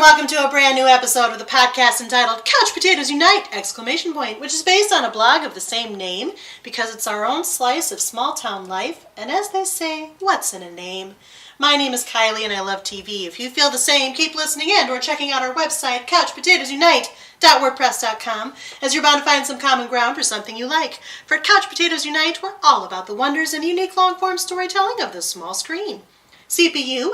welcome to a brand new episode of the podcast entitled Couch Potatoes Unite! Which is based on a blog of the same name because it's our own slice of small town life, and as they say, what's in a name? My name is Kylie and I love TV. If you feel the same, keep listening in or checking out our website, couchpotatoesunite.wordpress.com, as you're bound to find some common ground for something you like. For Couch Potatoes Unite, we're all about the wonders and unique long-form storytelling of the small screen. CPU,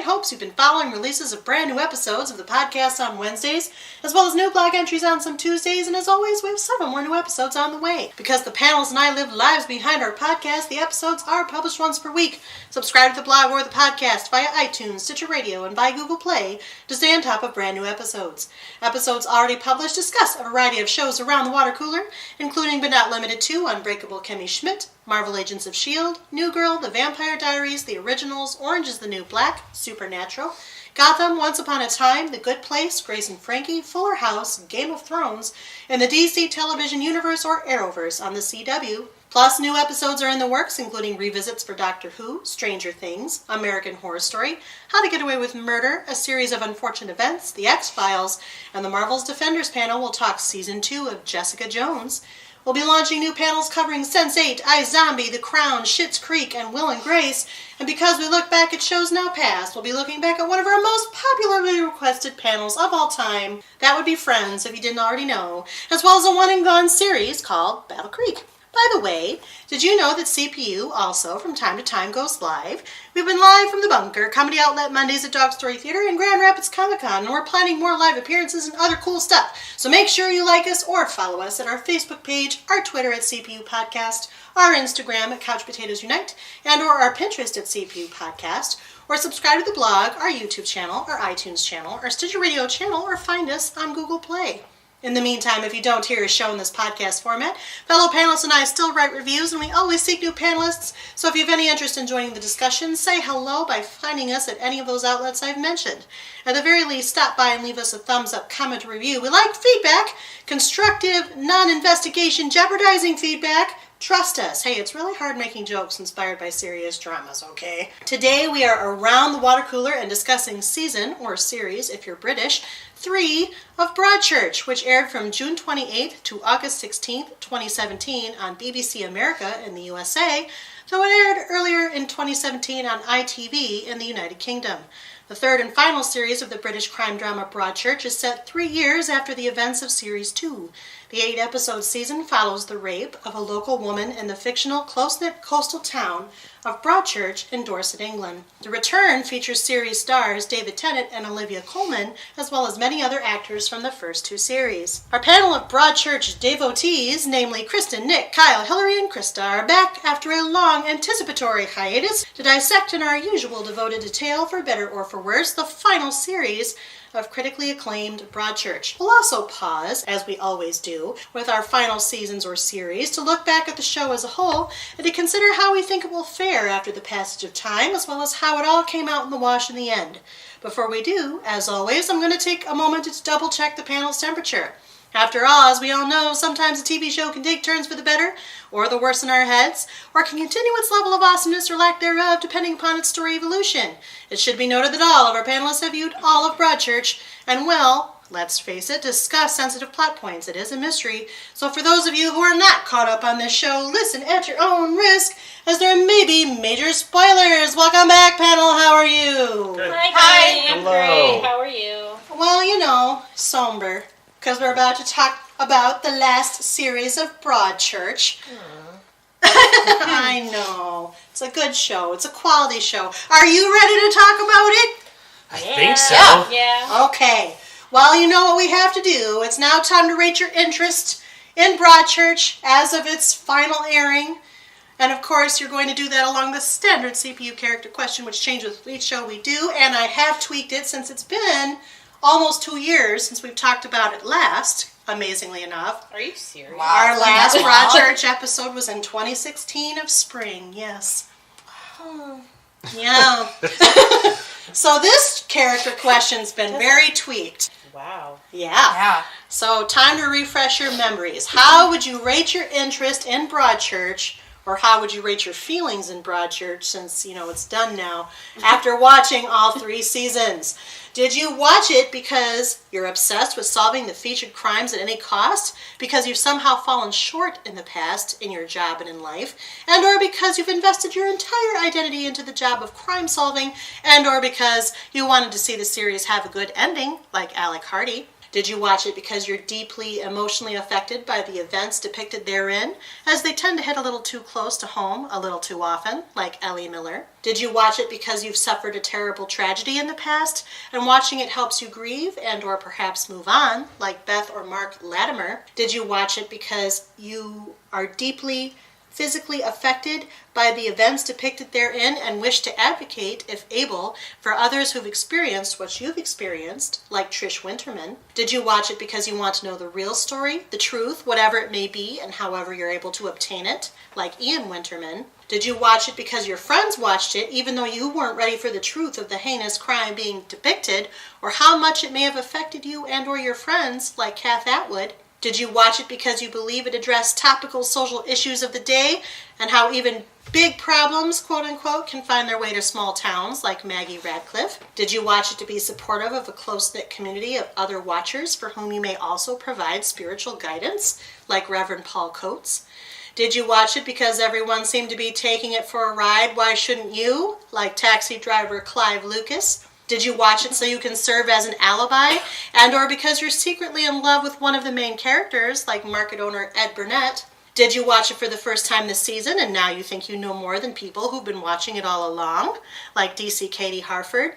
hopes you've been following releases of brand new episodes of the podcast on Wednesdays, as well as new blog entries on some Tuesdays, and as always, we have several more new episodes on the way. Because the panels and I live lives behind our podcast, the episodes are published once per week. Subscribe to the blog or the podcast via iTunes, Stitcher Radio, and by Google Play to stay on top of brand new episodes. Episodes already published discuss a variety of shows around the water cooler, including but not limited to Unbreakable Kimmy Schmidt, Marvel Agents of S.H.I.E.L.D., New Girl, The Vampire Diaries, The Originals, Orange is the New Black, Supernatural, Gotham, Once Upon a Time, The Good Place, Grace and Frankie, Fuller House, Game of Thrones, and the DC Television Universe or Arrowverse on the CW. Plus, new episodes are in the works, including revisits for Doctor Who, Stranger Things, American Horror Story, How to Get Away with Murder, a series of unfortunate events, The X-Files, and the Marvel's Defenders panel will talk Season 2 of Jessica Jones. We'll be launching new panels covering Sense8, iZombie, The Crown, Schitt's Creek, and Will and Grace. And because we look back at shows now past, we'll be looking back at one of our most popularly requested panels of all time. That would be Friends, if you didn't already know, as well as a one-and-gone series called Battle Creek. By the way, did you know that CPU also from time to time goes live? We've been live from the Bunker, comedy outlet Mondays at Dog Story Theater and Grand Rapids Comic-Con, and we're planning more live appearances and other cool stuff. So make sure you like us or follow us at our Facebook page, our Twitter at CPU Podcast, our Instagram at Couch Potatoes Unite, and or our Pinterest at CPU Podcast, or subscribe to the blog, our YouTube channel, our iTunes channel, our Stitcher Radio channel, or find us on Google Play. In the meantime, if you don't hear a show in this podcast format, fellow panelists and I still write reviews, and we always seek new panelists. So if you have any interest in joining the discussion, say hello by finding us at any of those outlets I've mentioned. At the very least, stop by and leave us a thumbs up, comment, or review. We like feedback, constructive, non-investigation, jeopardizing feedback. Trust us. Hey, it's really hard making jokes inspired by serious dramas, okay? Today we are around the water cooler and discussing season, or series if you're British, 3 of Broadchurch, which aired from June 28th to August 16th, 2017 on BBC America in the USA, though it aired earlier in 2017 on ITV in the United Kingdom. The third and final series of the British crime drama Broadchurch is set 3 years after the events of Series 2. The 8-episode season follows the rape of a local woman in the fictional close-knit coastal town of Broadchurch in Dorset, England. The return features series stars David Tennant and Olivia Colman, as well as many other actors from the first 2 series. Our panel of Broadchurch devotees, namely Kristen, Nick, Kyle, Hilary, and Krista, are back after a long anticipatory hiatus to dissect in our usual devoted detail, for better or for worse, the final series of critically acclaimed Broadchurch. We'll also pause, as we always do, with our final seasons or series to look back at the show as a whole and to consider how we think it will fare after the passage of time, as well as how it all came out in the wash in the end. Before we do, as always, I'm going to take a moment to double check the panel's temperature. After all, as we all know, sometimes a TV show can take turns for the better, or the worse in our heads, or can continue its level of awesomeness or lack thereof depending upon its story evolution. It should be noted that all of our panelists have viewed all of Broadchurch, and will, let's face it, discuss sensitive plot points. It is a mystery, so for those of you who are not caught up on this show, listen at your own risk, as there may be major spoilers. Welcome back, panel. How are you? Good. Hi, I'm Hello. great. How are you? Well, you know, somber, because we're about to talk about the last series of Broadchurch. I know. It's a good show. It's a quality show. Are you ready to talk about it? I think so. Yeah. Okay. Well, you know what we have to do. It's now time to rate your interest in Broadchurch as of its final airing. And of course, you're going to do that along the standard CPU character question, which changes with each show we do. And I have tweaked it since it's been almost 2 years since we've talked about it last, amazingly enough. Are you serious? Our last Broadchurch episode was in 2016 of spring, yes. Yeah. So this character question's been very tweaked. Wow. Yeah. So time to refresh your memories. How would you rate your interest in Broadchurch Or how would you rate your feelings in Broadchurch since, it's done now, after watching all 3 seasons? Did you watch it because you're obsessed with solving the featured crimes at any cost? Because you've somehow fallen short in the past in your job and in life? And or because you've invested your entire identity into the job of crime solving? And or because you wanted to see the series have a good ending, like Alec Hardy? Did you watch it because you're deeply emotionally affected by the events depicted therein, as they tend to hit a little too close to home a little too often, like Ellie Miller? Did you watch it because you've suffered a terrible tragedy in the past, and watching it helps you grieve and or perhaps move on, like Beth or Mark Latimer? Did you watch it because you are deeply physically affected by the events depicted therein and wish to advocate, if able, for others who've experienced what you've experienced, like Trish Winterman? Did you watch it because you want to know the real story, the truth, whatever it may be, and however you're able to obtain it, like Ian Winterman? Did you watch it because your friends watched it, even though you weren't ready for the truth of the heinous crime being depicted, or how much it may have affected you and or your friends, like Kath Atwood? Did you watch it because you believe it addressed topical social issues of the day and how even big problems, quote unquote, can find their way to small towns like Maggie Radcliffe? Did you watch it to be supportive of a close-knit community of other watchers for whom you may also provide spiritual guidance, like Reverend Paul Coates? Did you watch it because everyone seemed to be taking it for a ride? Why shouldn't you? Like taxi driver Clive Lucas? Did you watch it so you can serve as an alibi? And or because you're secretly in love with one of the main characters, like market owner Ed Burnett? Did you watch it for the first time this season and now you think you know more than people who've been watching it all along, like DC Katie Harford?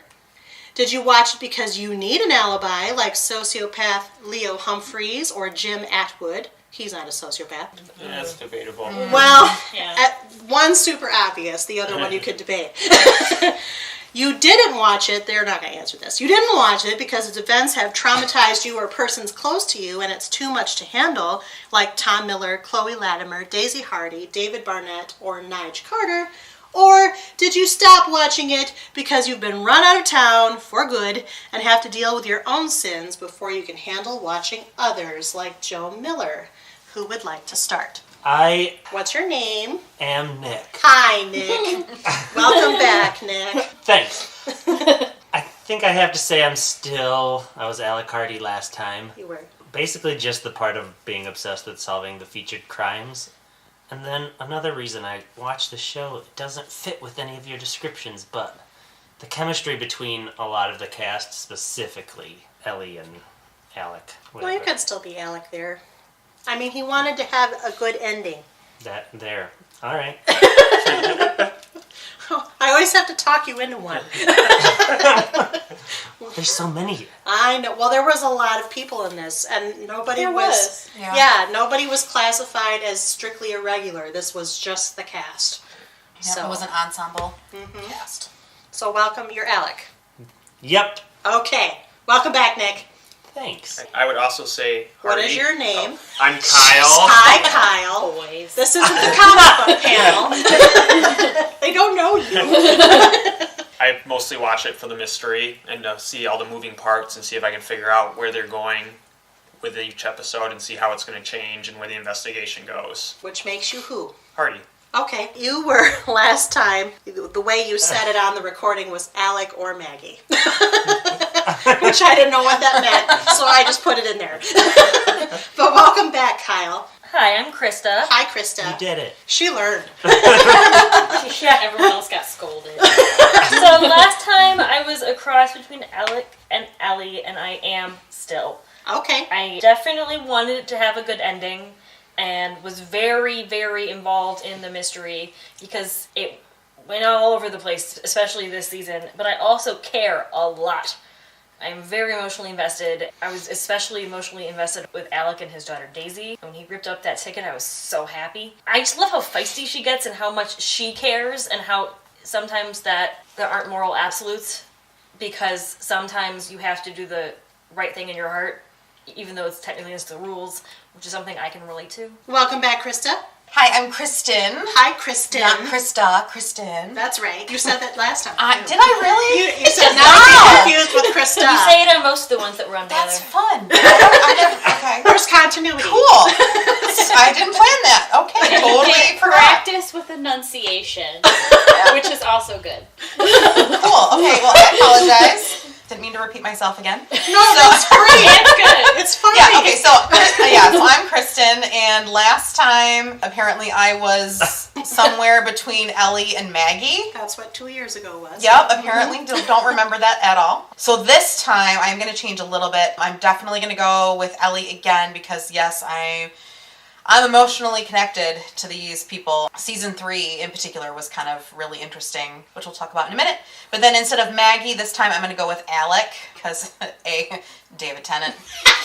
Did you watch it because you need an alibi, like sociopath Leo Humphreys or Jim Atwood? He's not a sociopath. That's debatable. Well, Yeah. One's super obvious, the other one you could debate. You didn't watch it, they're not going to answer this. You didn't watch it because its events have traumatized you or persons close to you and it's too much to handle, like Tom Miller, Chloe Latimer, Daisy Hardy, David Barnett, or Nige Carter? Or did you stop watching it because you've been run out of town for good and have to deal with your own sins before you can handle watching others, like Joe Miller? Who would like to start? What's your name? Am Nick. Hi, Nick. Welcome back, Nick. Thanks. I think I have to say I was Alec Hardy last time. You were. Basically just the part of being obsessed with solving the featured crimes. And then another reason I watched the show, it doesn't fit with any of your descriptions, but the chemistry between a lot of the cast, specifically Ellie and Alec. Well, you could still be Alec there. I mean, he wanted to have a good ending. All right. I always have to talk you into one. There's so many. I know. Well, there was a lot of people in this, and nobody There was. Yeah, nobody was classified as strictly irregular. This was just the cast. Yeah, it was an ensemble cast. So welcome, you're Alec. Yep. Okay. Welcome back, Nick. Thanks. I would also say Hardy. What is your name? I'm Kyle. Hi, Kyle. Boys. This isn't the comic book panel. They don't know you. I mostly watch it for the mystery and see all the moving parts and see if I can figure out where they're going with each episode and see how it's going to change and where the investigation goes. Which makes you who? Hardy. Okay, you were last time, the way you said it on the recording was Alec or Maggie. Which I didn't know what that meant, so I just put it in there. But welcome back, Kyle. Hi, I'm Krista. Hi, Krista. You did it. She learned. Yeah, everyone else got scolded. So last time I was a cross between Alec and Ellie, and I am still. Okay. I definitely wanted it to have a good ending and was very, very involved in the mystery because it went all over the place, especially this season. But I also care a lot. I'm very emotionally invested. I was especially emotionally invested with Alec and his daughter Daisy. When he ripped up that ticket, I was so happy. I just love how feisty she gets and how much she cares and how sometimes that there aren't moral absolutes because sometimes you have to do the right thing in your heart, even though it's technically against the rules, which is something I can relate to. Welcome back, Krista. Hi, I'm Kristen. Hi, Kristen. Not Krista, Kristen. That's right. You said that last time. Did I really? You said not to be confused with Krista. You say it on most of the ones that were on That's together. fun. Okay. There's continuity. Cool. I didn't plan that. Okay, totally forgot. Practice with enunciation, which is also good. Cool. Okay, well, I apologize. Didn't mean to repeat myself again. No, that's great. It's good. It's funny. Yeah, okay, so I'm Kristen, and last time, apparently I was somewhere between Ellie and Maggie. That's what 2 years ago was. Yep, apparently don't remember that at all. So this time, I'm going to change a little bit. I'm definitely going to go with Ellie again, because yes, I'm emotionally connected to these people. Season 3 in particular was kind of really interesting, which we'll talk about in a minute. But then instead of Maggie, this time I'm going to go with Alec, because David Tennant.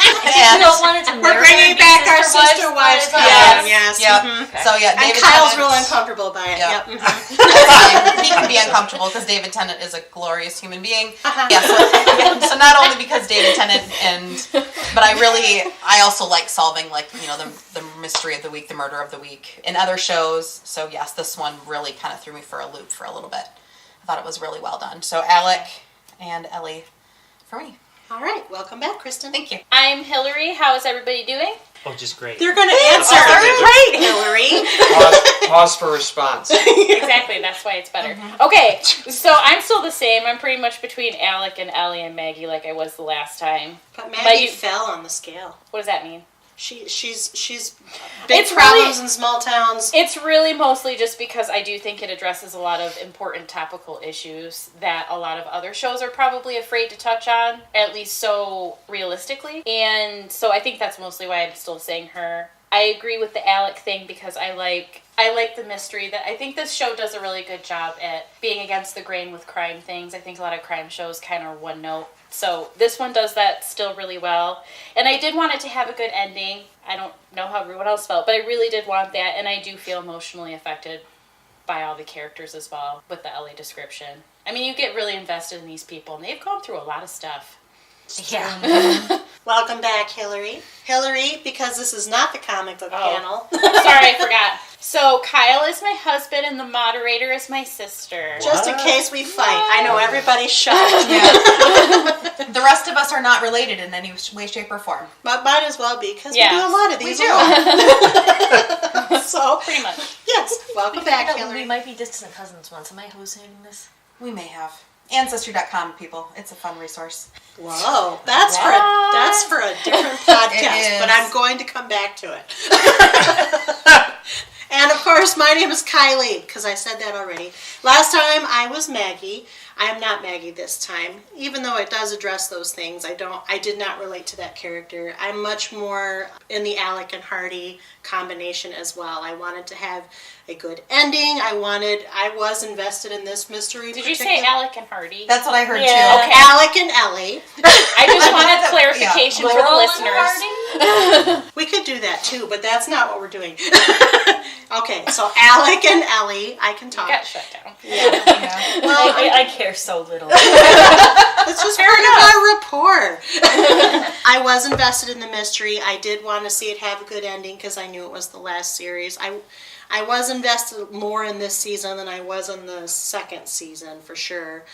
You don't want it to We're bringing back our sister wives. Yes. Yep. Mhm. So yeah, And David Kyle's Tennant, real uncomfortable by it. Yep. Yep. Mhm. That's fine. He can be uncomfortable because David Tennant is a glorious human being. Uh-huh. Yeah, so not only because David Tennant but I also like solving the mystery of the week, the murder of the week in other shows. So yes, this one really kind of threw me for a loop for a little bit. I thought it was really well done. So Alec and Ellie for me. All right. Welcome back, Kristen. Thank you. I'm Hilary. How is everybody doing? Oh, just great. They're going to answer. Oh, Great, Hilary. Pause for response. Exactly. That's why it's better. Okay, so I'm still the same. I'm pretty much between Alec and Ellie and Maggie, like I was the last time. But Maggie fell on the scale. What does that mean? She's big It's problems really- in small towns. It's really mostly just because I do think it addresses a lot of important topical issues that a lot of other shows are probably afraid to touch on, at least so realistically. And so I think that's mostly why I'm still saying her. I agree with the Alec thing because I like the mystery. That I think this show does a really good job at being against the grain with crime things. I think a lot of crime shows kind of one note. So this one does that still really well. And I did want it to have a good ending. I don't know how everyone else felt, but I really did want that. And I do feel emotionally affected by all the characters as well with the Ellie description. I mean, you get really invested in these people, and they've gone through a lot of stuff. Yeah. Welcome back, Hilary. Hilary, because this is not the comic book panel. Sorry, I forgot. So Kyle is my husband, and the moderator is my sister. Just in case we fight. I know everybody's shocked. Yeah. The rest of us are not related in any way, shape, or form. But might as well be, because Yeah. we do a lot of these. We do. So, Pretty much. yes, welcome back, We Hilary. might be distant cousins once. Am I hallucinating this? We may have. Ancestry.com, people. It's a fun resource. Whoa, that's for a different podcast, but I'm going to come back to it. And of course, my name is Kylie, because I said that already. Last time I was Maggie. I am not Maggie this time. Even though it does address those things, I did not relate to that character. I'm much more in the Alec and Hardy combination as well. I wanted to have a good ending. I was invested in this mystery. Did you say Alec and Hardy? That's what I heard Yeah. too. Okay. Alec and Ellie. I just wanted clarification for the Roland listeners. We could do that too, but that's not what we're doing. Okay, so Alec and Ellie, I can talk. Got shut down. Yeah. Well, I care so little. it's just part of our rapport. I was invested in the mystery. I did want to see it have a good ending because I knew it was the last series. I was invested more in this season than I was in the second season, for sure.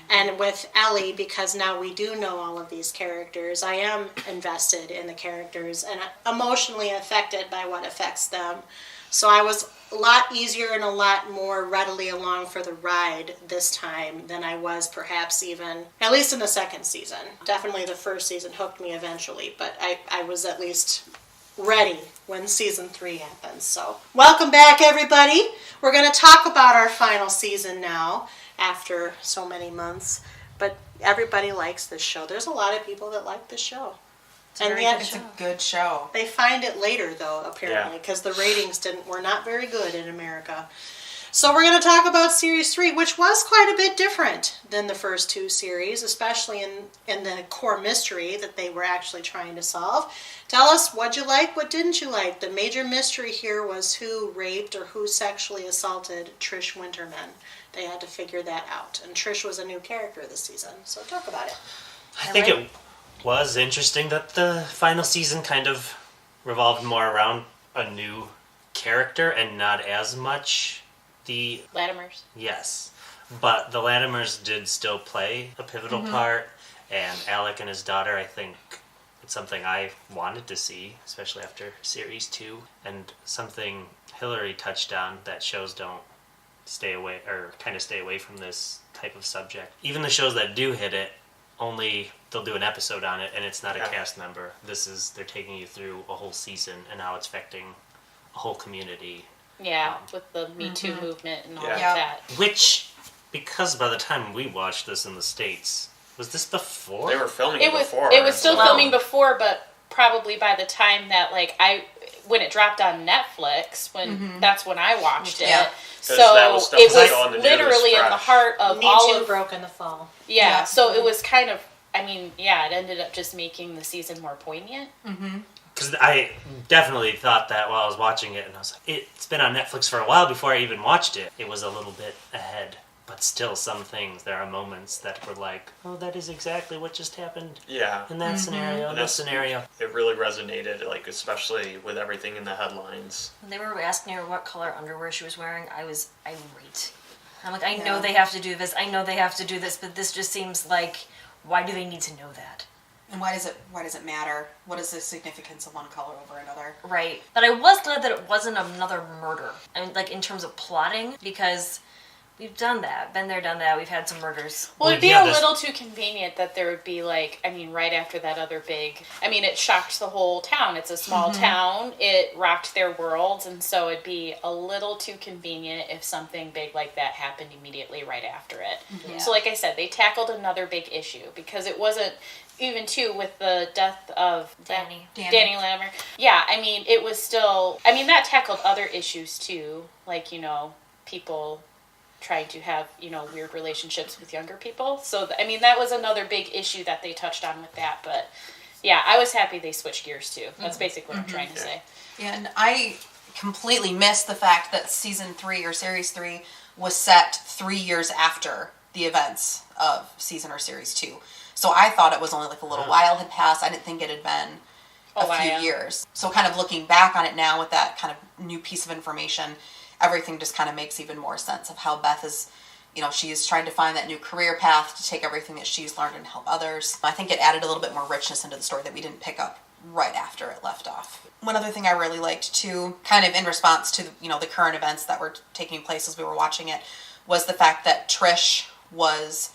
And with Ellie, because now we do know all of these characters, I am invested in the characters and emotionally affected by what affects them. So I was a lot easier and a lot more readily along for the ride this time than I was perhaps even, at least in the second season. Definitely the first season hooked me eventually, but I was at least ready when season 3 happens. So welcome back, everybody. We're going to talk about our final season now after so many months, but everybody likes this show. There's a lot of people that like this show. And yet, It's a good show. they find it later, though, apparently, because the ratings were not very good in America. So we're going to talk about Series 3, which was quite a bit different than the first 2 series, especially in the core mystery that they were actually trying to solve. Tell us, what'd you like, what didn't you like? The major mystery here was who raped or who sexually assaulted Trish Winterman. They had to figure that out. And Trish was a new character this season, so talk about it. I think it was interesting that the final season kind of revolved more around a new character and not as much the... Latimers. Yes. But the Latimers did still play a pivotal part, and Alec and his daughter, I think, It's something I wanted to see, especially after series 2, and something Hilary touched on that shows don't stay away, or kind of stay away from this type of subject. Even the shows that do hit it, only they'll do an episode on it, and it's not a cast member. They're taking you through a whole season, and how it's affecting a whole community. Yeah, with the Me Too movement and all of Yeah. that. Which, because by the time we watched this in the States, was this before? They were filming it before. It was still so- filming before, but probably by the time that when it dropped on Netflix, that's when I watched it. Yeah. So that was stuff it that was on the was news literally in the fresh. heart of Me all Too of broke in the fall. yeah. So it was kind of. I mean, yeah, it ended up just making the season more poignant. Because I definitely thought that while I was watching it, and I was like, it's been on Netflix for a while before I even watched it. It was a little bit ahead. But still, some things, there are moments that were like, oh, that is exactly what just happened Yeah. in that scenario, And this scenario. It really resonated, like, especially with everything in the headlines. When they were asking her what color underwear she was wearing, I was irate. I'm like, I know they have to do this, I know they have to do this, but this just seems like, why do they need to know that? And why does it matter? What is the significance of one color over another? Right. But I was glad that it wasn't another murder. I mean, like, in terms of plotting, because we've done that. Been there, done that. We've had some murders. Well, it'd be yeah, a little too convenient that there would be right after that other big. I mean, it shocked the whole town. It's a small town. It rocked their worlds, and so it'd be a little too convenient if something big like that happened immediately right after it. Yeah. So, like I said, they tackled another big issue because it wasn't. Even too with the death of Danny Latimer. Yeah, I mean, it was still. I mean, that tackled other issues too, like people trying to have weird relationships with younger people. So I mean, that was another big issue that they touched on with that. But yeah, I was happy they switched gears too. That's basically what I'm trying to say. Yeah, and I completely missed the fact that season 3 or series 3 was set 3 years after the events of season or series 2. So I thought it was only like a little while had passed. I didn't think it had been a few years. So kind of looking back on it now with that kind of new piece of information, everything just kind of makes even more sense of how Beth is, she is trying to find that new career path to take everything that she's learned and help others. I think it added a little bit more richness into the story that we didn't pick up right after it left off. One other thing I really liked too, kind of in response to, the current events that were taking place as we were watching it, was the fact that Trish was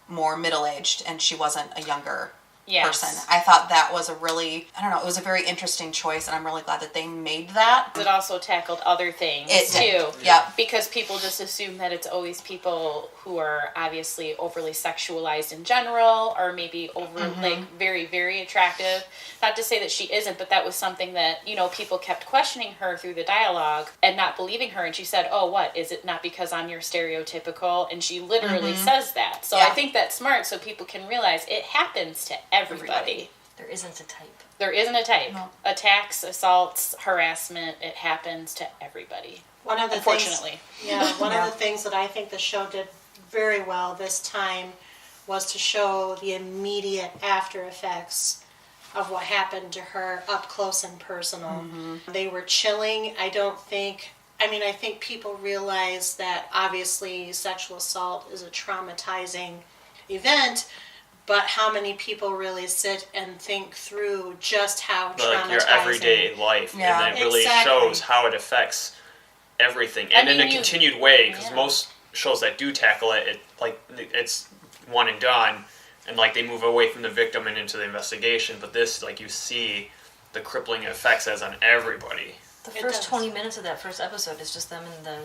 more middle-aged and she wasn't a younger person. I thought that was it was a very interesting choice, and I'm really glad that they made that. It also tackled other things too. Did. Yeah. Because people just assume that it's always people who are obviously overly sexualized in general, or maybe very, very attractive. Not to say that she isn't, but that was something that, people kept questioning her through the dialogue and not believing her. And she said, oh, what? Is it not because I'm your stereotypical? And she literally says that. So I think that's smart, so people can realize it happens to everybody. There isn't a type. There isn't a type. No. Attacks, assaults, harassment, it happens to everybody. One of the Unfortunately. One of the things that I think the show did very well this time was to show the immediate after effects of what happened to her up close and personal. They were chilling. I think people realize that obviously sexual assault is a traumatizing event, but how many people really sit and think through just how traumatizing. Like your everyday life. Yeah. And it really shows how it affects everything. And in a continued way, because most shows that do tackle it, it's one and done. And they move away from the victim and into the investigation. But this, you see the crippling effects as on everybody. The first 20 minutes of that first episode is just them in the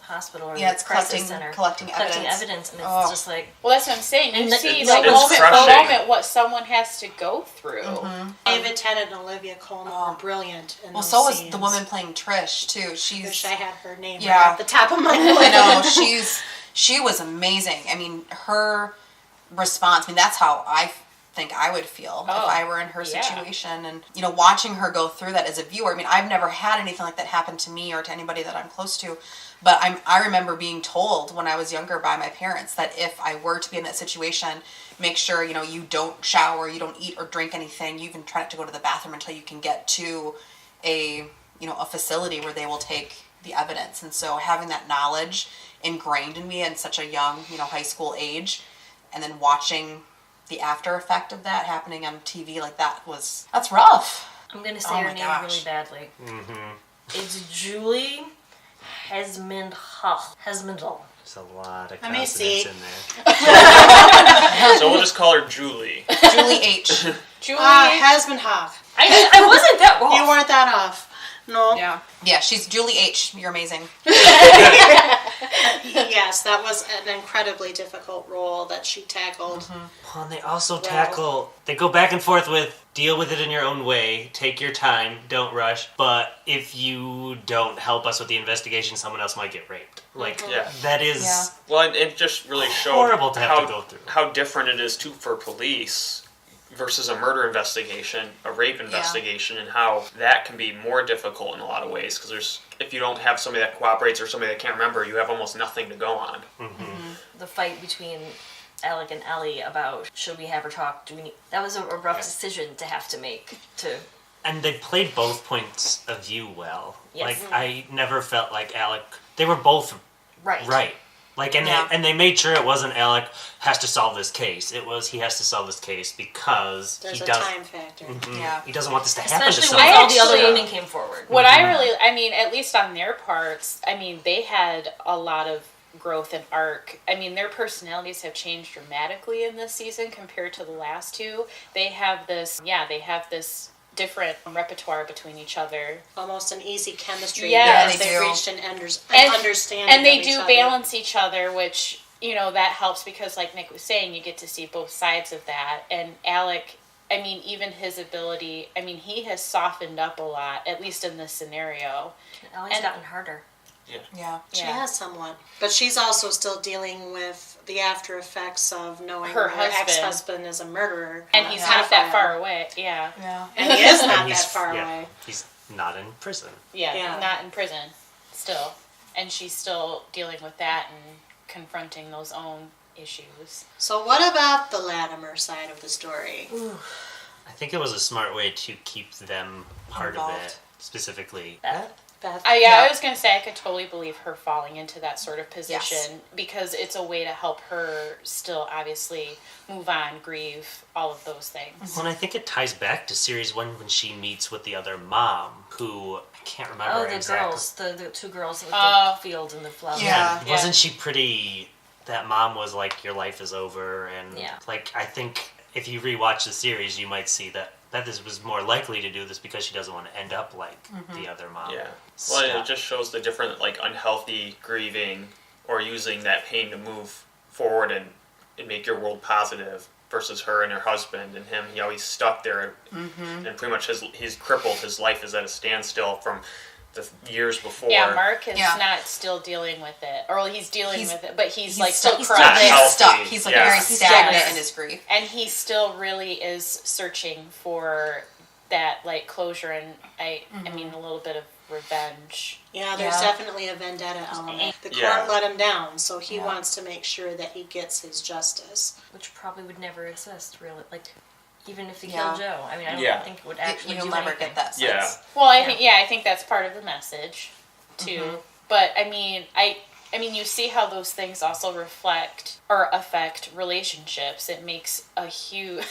hospital or it's the crisis center. collecting evidence. And it's just like... Well, that's what I'm saying. You And see it's the moment what someone has to go through. David Tennant and Olivia Colman were brilliant in those So was scenes. the woman playing Trish too. I wish I had her name Yeah. right at the top of my head. I know, she was amazing. I mean, her response, that's how I think I would feel if I were in her situation. And, watching her go through that as a viewer, I've never had anything like that happen to me or to anybody that I'm close to. But I remember being told when I was younger by my parents that if I were to be in that situation, make sure, you don't shower, you don't eat or drink anything. You even try not to go to the bathroom until you can get to a facility where they will take the evidence. And so having that knowledge ingrained in me at such a young, high school age, and then watching the after effect of that happening on TV, like that's rough. I'm gonna Oh say her my name gosh. really badly. Mm-hmm. It's Julie Hesmondhalgh. There's a lot of Let me see. consonants in there. So we'll just call her Julie. Julie H. Julie. Husband Hoff. I wasn't that wrong. You weren't that off. No. Yeah, she's Julie H. You're amazing. Yes, that was an incredibly difficult role that she tackled. Well, and they also they go back and forth with deal with it in your own way, take your time, don't rush, but if you don't help us with the investigation, someone else might get raped. Like, that is... Yeah. Well, it just really showed horrible to have to go through. how different it is, too, for police versus a murder investigation, a rape investigation, and how that can be more difficult in a lot of ways, because if you don't have somebody that cooperates or somebody that can't remember, you have almost nothing to go on. The fight between Alec and Ellie about should we have her talk? That was a rough decision to have to make. And they played both points of view well. Yes. Like, I never felt like Alec... They were both right. Like, and they made sure it wasn't Alec has to solve this case. It was he has to solve this case because There's he a does... time factor. Yeah. He doesn't want this to happen to Especially someone when all the else. other women came forward. What I mean, at least on their parts, I mean, they had a lot of growth and arc. I mean, their personalities have changed dramatically in this season compared to the last two. They have this different repertoire between each other. Almost an easy chemistry. Yeah, because they they've do. reached an understanding. And they of do each other. balance each other, which, you know, that helps because, like Nick was saying, you get to see both sides of that. And Alec, I mean, even his ability, I mean, he has softened up a lot, at least in this scenario. Ellie's gotten harder. Yeah. She has somewhat. But she's also still dealing with the after effects of knowing Her her husband. ex-husband is a murderer. And he's not that far away. Yeah. Yeah. And he is not And that he's- far yeah, away. He's not in prison. Yeah, not in prison still. And she's still dealing with that and confronting those own issues. So what about the Latimer side of the story? I think it was a smart way to keep them part of Involved. it, specifically. Beth? I was going to say I could totally believe her falling into that sort of position because it's a way to help her still obviously move on, grieve, all of those things. Well, and I think it ties back to series 1 when she meets with the other mom, who I can't remember The exactly. girls, the two girls with the field and the flowers. Yeah. Wasn't she pretty... That mom was like, your life is over, and like, I think if you rewatch the series, you might see that this was more likely to do this because she doesn't want to end up like the other mom. Yeah. Well, it just shows the different, like, unhealthy grieving or using that pain to move forward and make your world positive versus her and her husband and him. He always stuck there and pretty much he's crippled. His life is at a standstill from the years before. Yeah, Mark is not still dealing with it. Or he's dealing with it, but he's like stuck. still crying. He's stuck. He's like very stagnant in his grief. And he still really is searching for that like closure and I mean a little bit of revenge. Yeah, there's definitely a vendetta element. The court let him down, so he wants to make sure that he gets his justice. Which probably would never exist, really. Like, even if he killed Joe. I mean, I don't think it would actually You'll do never anything. get that sense. Yeah. Well, I think that's part of the message, too. But, I mean, you see how those things also reflect or affect relationships. It makes a huge...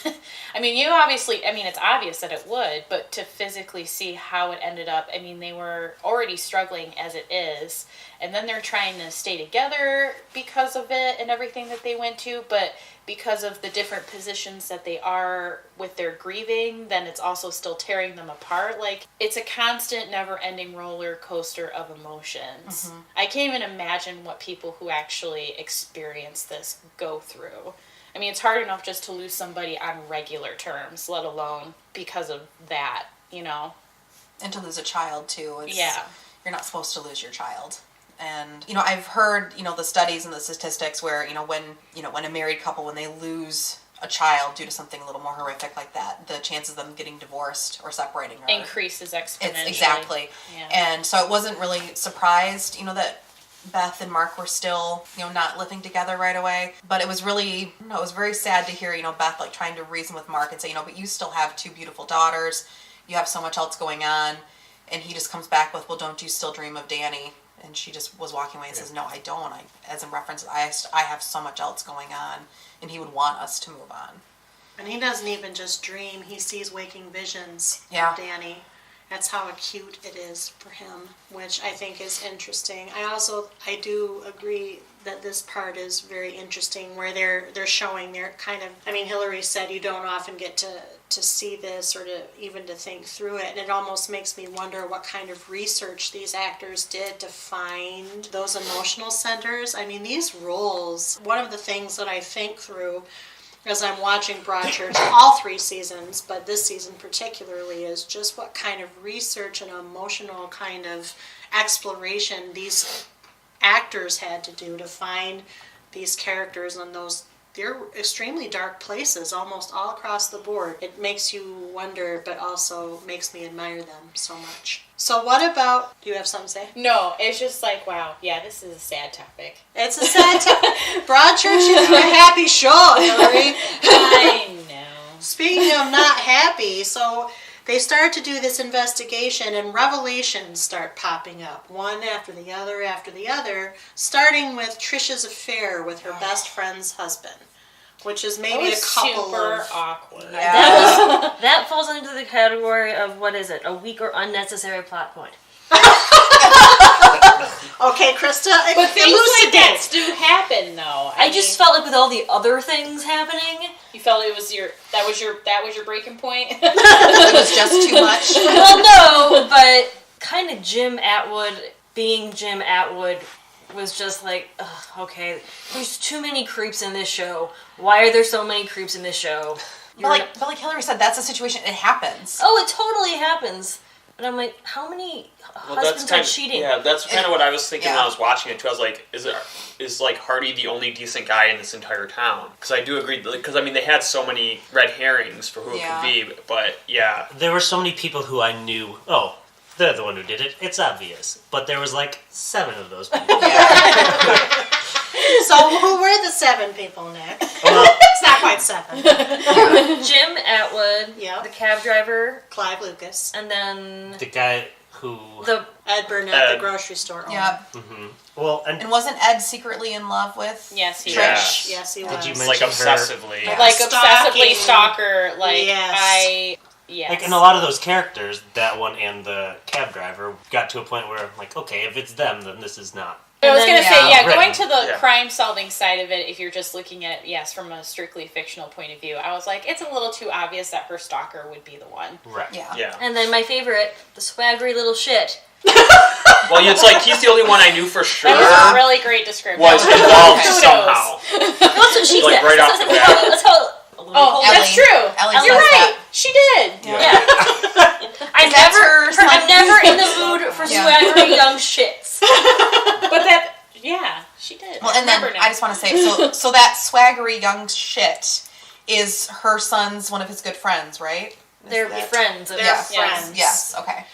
it's obvious that it would, but to physically see how it ended up, I mean, they were already struggling as it is, and then they're trying to stay together because of it and everything that they went to, but because of the different positions that they are with their grieving, then it's also still tearing them apart. Like, it's a constant, never-ending roller coaster of emotions. I can't even imagine what people who actually experience this go through. I mean, it's hard enough just to lose somebody on regular terms, let alone because of that, you know? And to lose a child, too. Yeah. You're not supposed to lose your child. And, I've heard, the studies and the statistics where, when a married couple, when they lose a child due to something a little more horrific like that, the chances of them getting divorced or separating increases exponentially. Exactly. Yeah. And so I wasn't really surprised, that Beth and Mark were still, not living together right away. But it was really, it was very sad to hear, Beth like trying to reason with Mark and say, but you still have 2 beautiful daughters. You have so much else going on. And he just comes back with, well, don't you still dream of Danny? And she just was walking away and says, no, I don't. As in reference, I have so much else going on. And he would want us to move on. And he doesn't even just dream, he sees waking visions Yeah. of Danny. That's how acute it is for him, which I think is interesting. I do agree that this part is very interesting, where they're showing their kind of, I mean, Hilary said you don't often get to see this or to even to think through it, and it almost makes me wonder what kind of research these actors did to find those emotional centers. I mean, these roles, one of the things that I think through as I'm watching Broadchurch, all 3 seasons, but this season particularly, is just what kind of research and emotional kind of exploration these actors had to do to find these characters in those, they're extremely dark places almost all across the board. It makes you wonder, but also makes me admire them so much. So what about, do you have something to say? No, it's just like, wow, yeah, this is a sad topic. It's a sad topic. Broadchurch is a happy show, Hilary. I know. Speaking of not happy, so they start to do this investigation and revelations start popping up, one after the other, starting with Trisha's affair with her best friend's husband, which is maybe a couple super of... awkward. Yeah. That falls into the category of, what is it, a weak or unnecessary plot point. Okay, Krista, But things like that do happen, though. I just felt like with all the other things happening, you felt it was that was your breaking point. It was just too much. well, no, but kind of Jim Atwood being Jim Atwood was just like, ugh, okay, there's too many creeps in this show. Why are there so many creeps in this show? But like Hilary said, that's a situation. It happens. Oh, it totally happens. But I'm like, how many husbands are cheating? Yeah, that's kind of what I was thinking Yeah. when I was watching it too. I was like, is like Hardy the only decent guy in this entire town? Because I do agree, because I mean they had so many red herrings for who it could be, but yeah. There were so many people who I knew, oh, they're the one who did it. It's obvious. But there was like 7 of those people. So who were the 7 people, Nick? Well, It's not quite 7. Jim Atwood, Yeah. the cab driver, Clive Lucas. and then the guy who... the Ed Burnett, Ed. the grocery store owner. Yeah. Well, and And wasn't Ed secretly in love with Yes, he Trish? was. Yes, he Did was. you Like mention obsessively. Yeah. Like Stalking. obsessively stalker. Like Yes. Yes. like in a lot of those characters, that one and the cab driver got to a point where I'm like, okay, if it's them, then this is not. I was And going then, to say, yeah, going to the Yeah. crime-solving side of it, if you're just looking at, yes, from a strictly fictional point of view, I was like, it's a little too obvious that her stalker would be the one. Right. Yeah. Yeah. and then my favorite, the swaggery little shit. Well, it's like he's the only one I knew for sure That was a really great description. was involved Kudos. somehow. That's what she Like, said. right off the bat. That's how. Oh, Ellie. that's true. Ellie You're says right. that. She did. Yeah. I'm That's never, her I'm never in the mood for Yeah. swaggery young shits. But that, yeah, she did. Well, and then Remember now. I just want to say, so that swaggery young shit is her son's one of his good friends, right? Is They're that- friends. Of They're Yes. friends. Yes. Okay.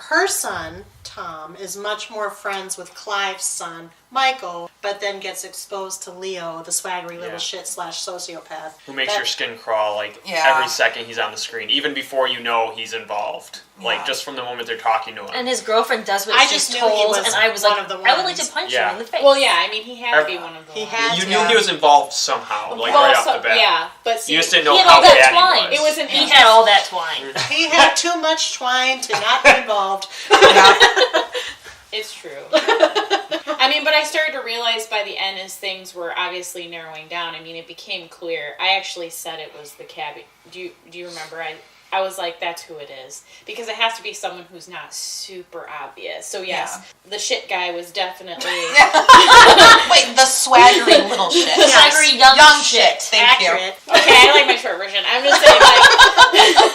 Her son, Tom, is much more friends with Clive's son, Michael, but then gets exposed to Leo, the swaggery little Yeah. shit / sociopath. Who makes That- your skin crawl like Yeah. every second he's on the screen, even before you know he's involved. Like Yeah. just from the moment they're talking to him. And his girlfriend does what I she's just knew told, he was and I was one like, of the I would like to ones. punch Yeah. him in the face. Well, yeah, I mean, he had to be one of the He ones. had you to. knew he was involved somehow, like Well, right off so- the bat. Yeah, but see, You just didn't know he had how all that bad twine. he it was. wasn't. He had all that twine. He had too much twine to not be involved. Yeah. It's true. I mean, but I started to realize by the end as things were obviously narrowing down. I mean, it became clear. I actually said it was the cabbie. Do you remember? I was like, that's who it is. Because it has to be someone who's not super obvious. So yes, the shit guy was definitely Wait, the swaggery little shit. The swaggery young shit. Thank you. Accurate. okay. I like my short version. I'm just saying, like,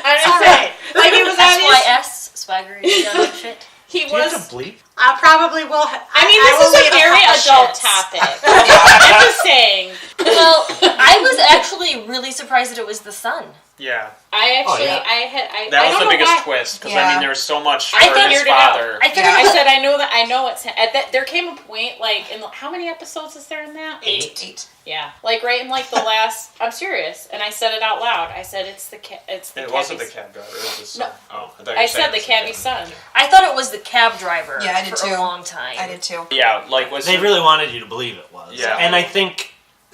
I'm just saying, like it was obvious. SYS, swaggery young shit. He Do you have was. to bleep? I probably will. I mean, will this is leave a very couple adult shits. topic. I'm just saying. Well, I was actually really surprised that it was the son. Yeah. I actually, yeah. I That I was don't the know biggest why. twist, because I Yeah. mean there was so much I for his figured it out. father. I figured I it was said I know it's at that. There came a point like in how many episodes is there in that? 8. Yeah, like right in like the last. I'm serious, and I said it out loud. I said it's the It wasn't the cab driver. It was his son. No. Oh, I thought you I were saying said it the was cabbie's son. I thought it was the cab driver Yeah, I did for too. a long time. I did too. Yeah, like was They really wanted you to believe it was. Yeah. And I think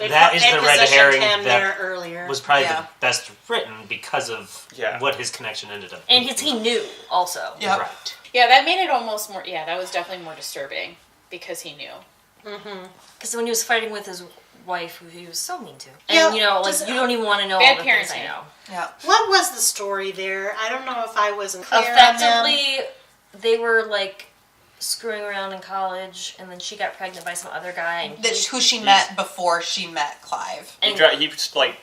that is the red herring him that there earlier. was probably the best written because of what his connection ended up being. And he knew also. Yep. Right. Yeah, that made it almost more. Yeah, that was definitely more disturbing because he knew. Because when he was fighting with his wife, who he was so mean to, Yeah, and you don't even want to know bad all the things I parenting. know. Yeah. What was the story there? I don't know if I wasn't clear on Effectively, they were like screwing around in college, and then she got pregnant by some other guy. And Who she met before she met Clive. He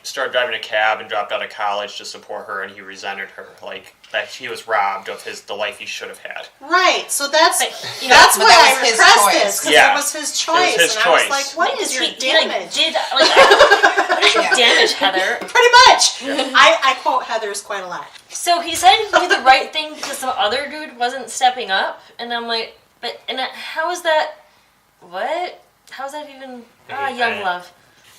started driving a cab and dropped out of college to support her, and he resented her, like that he was robbed of the life he should have had. Right, so that's But why that was I his repressed choice. this, because Yeah. it was his choice. his and I was choice. like, what is your he, damage? what is your damage, Heather? Pretty much. I quote Heather's quite a lot. So he said he did the right thing because some other dude wasn't stepping up, and I'm like, how is that? What? How is that even? Young love.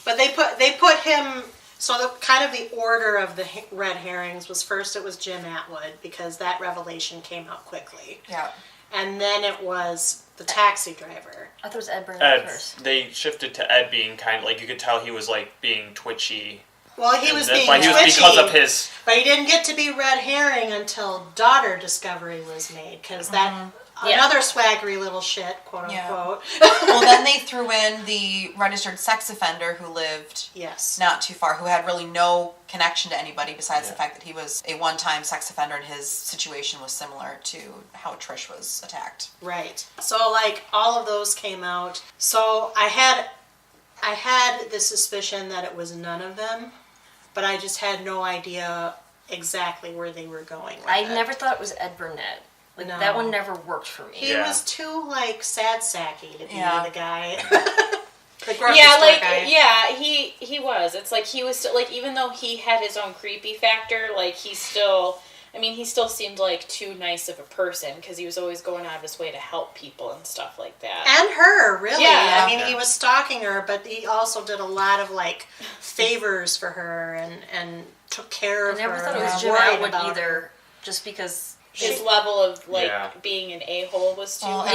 But they put him. So the order of the red herrings was first it was Jim Atwood because that revelation came out quickly, Yeah. and then it was the taxi driver. I thought it was Ed Burnett first. They shifted to Ed being kind of like you could tell he was like being twitchy. Well, he was being He was twitchy, because of his. but he didn't get to be red herring until daughter discovery was made because that. Another swaggery little shit, quote unquote. Well, then they threw in the registered sex offender who lived not too far, who had really no connection to anybody besides the fact that he was a one-time sex offender and his situation was similar to how Trish was attacked. Right. So, all of those came out. So, I had the suspicion that it was none of them, but I just had no idea exactly where they were going with I it. never thought it was Ed Burnett. No. That one never worked for me. He was too, sad sacky to be the guy. The grocery store guy. He was. It's like he was still, even though he had his own creepy factor, he still seemed like too nice of a person because he was always going out of his way to help people and stuff like that. And her, really. Yeah. I mean, he was stalking her, but he also did a lot of, favors for her and took care of her. I never thought it and was Jim worried Atwood about either, her. just because... His level of, being an a-hole was too Well,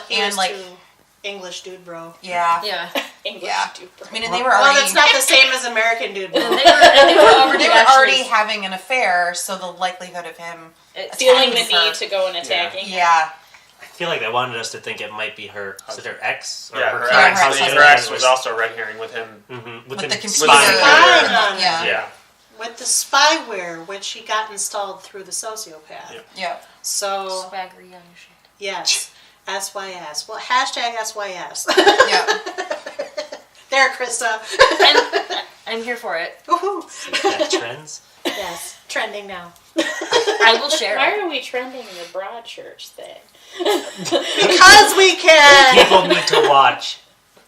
He was too English dude bro. Yeah. English dude bro. I mean, and they were already... Well, that's not the same as American dude bro. they were already having an affair, so the likelihood of him feeling the need to go and attacking. Yeah. I feel like they wanted us to think it might be her. Is it her ex? Or Her her ex was also a red herring with him. With the computer. spying on her. Yeah. With the spyware, which he got installed through the sociopath. Yeah. So... Swaggery young shit. Yes. SYS. Well, hashtag SYS. Yeah. There, Krista. I'm here for it. Woohoo. That trends? Yes. Trending now. I will share Why it. are we trending the Broadchurch thing? Because we can. People need to watch.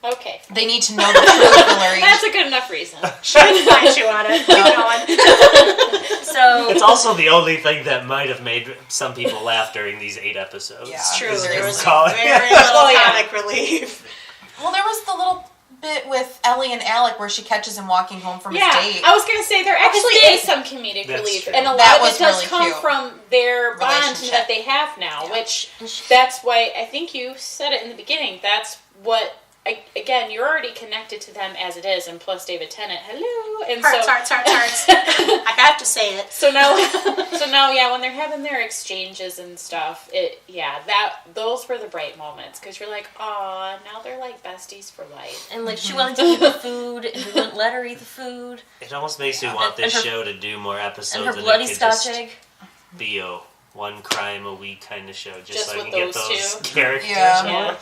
Okay. They need to know the truth, Hilary. That's a good enough reason. She didn't find you on it. Keep going. So It's also the only thing that might have made some people laugh during these 8 episodes. Yeah. It's true. There There is was call it. very little comic relief. Well, there was the little bit with Ellie and Alec where she catches him walking home from his date. I was going to say there actually is some comedic That's relief. true. And a That lot of was it does really come cute. from their bond Relationship. that they have now, Yeah. which that's why I think you said it in the beginning. That's what... Again, you're already connected to them as it is, and plus David Tennant, hello, and Hearts. I have to say it. so now, when they're having their exchanges and stuff, those were the bright moments because you're like, aw, now they're like besties for life. and she wanted to eat the food, and he wouldn't let her eat the food. It almost makes me want this And her- show to do more episodes. And her bloody it could Scotch just egg. be a one crime a week kind of show, just so I with can get those those two. characters Yeah. more. Yeah.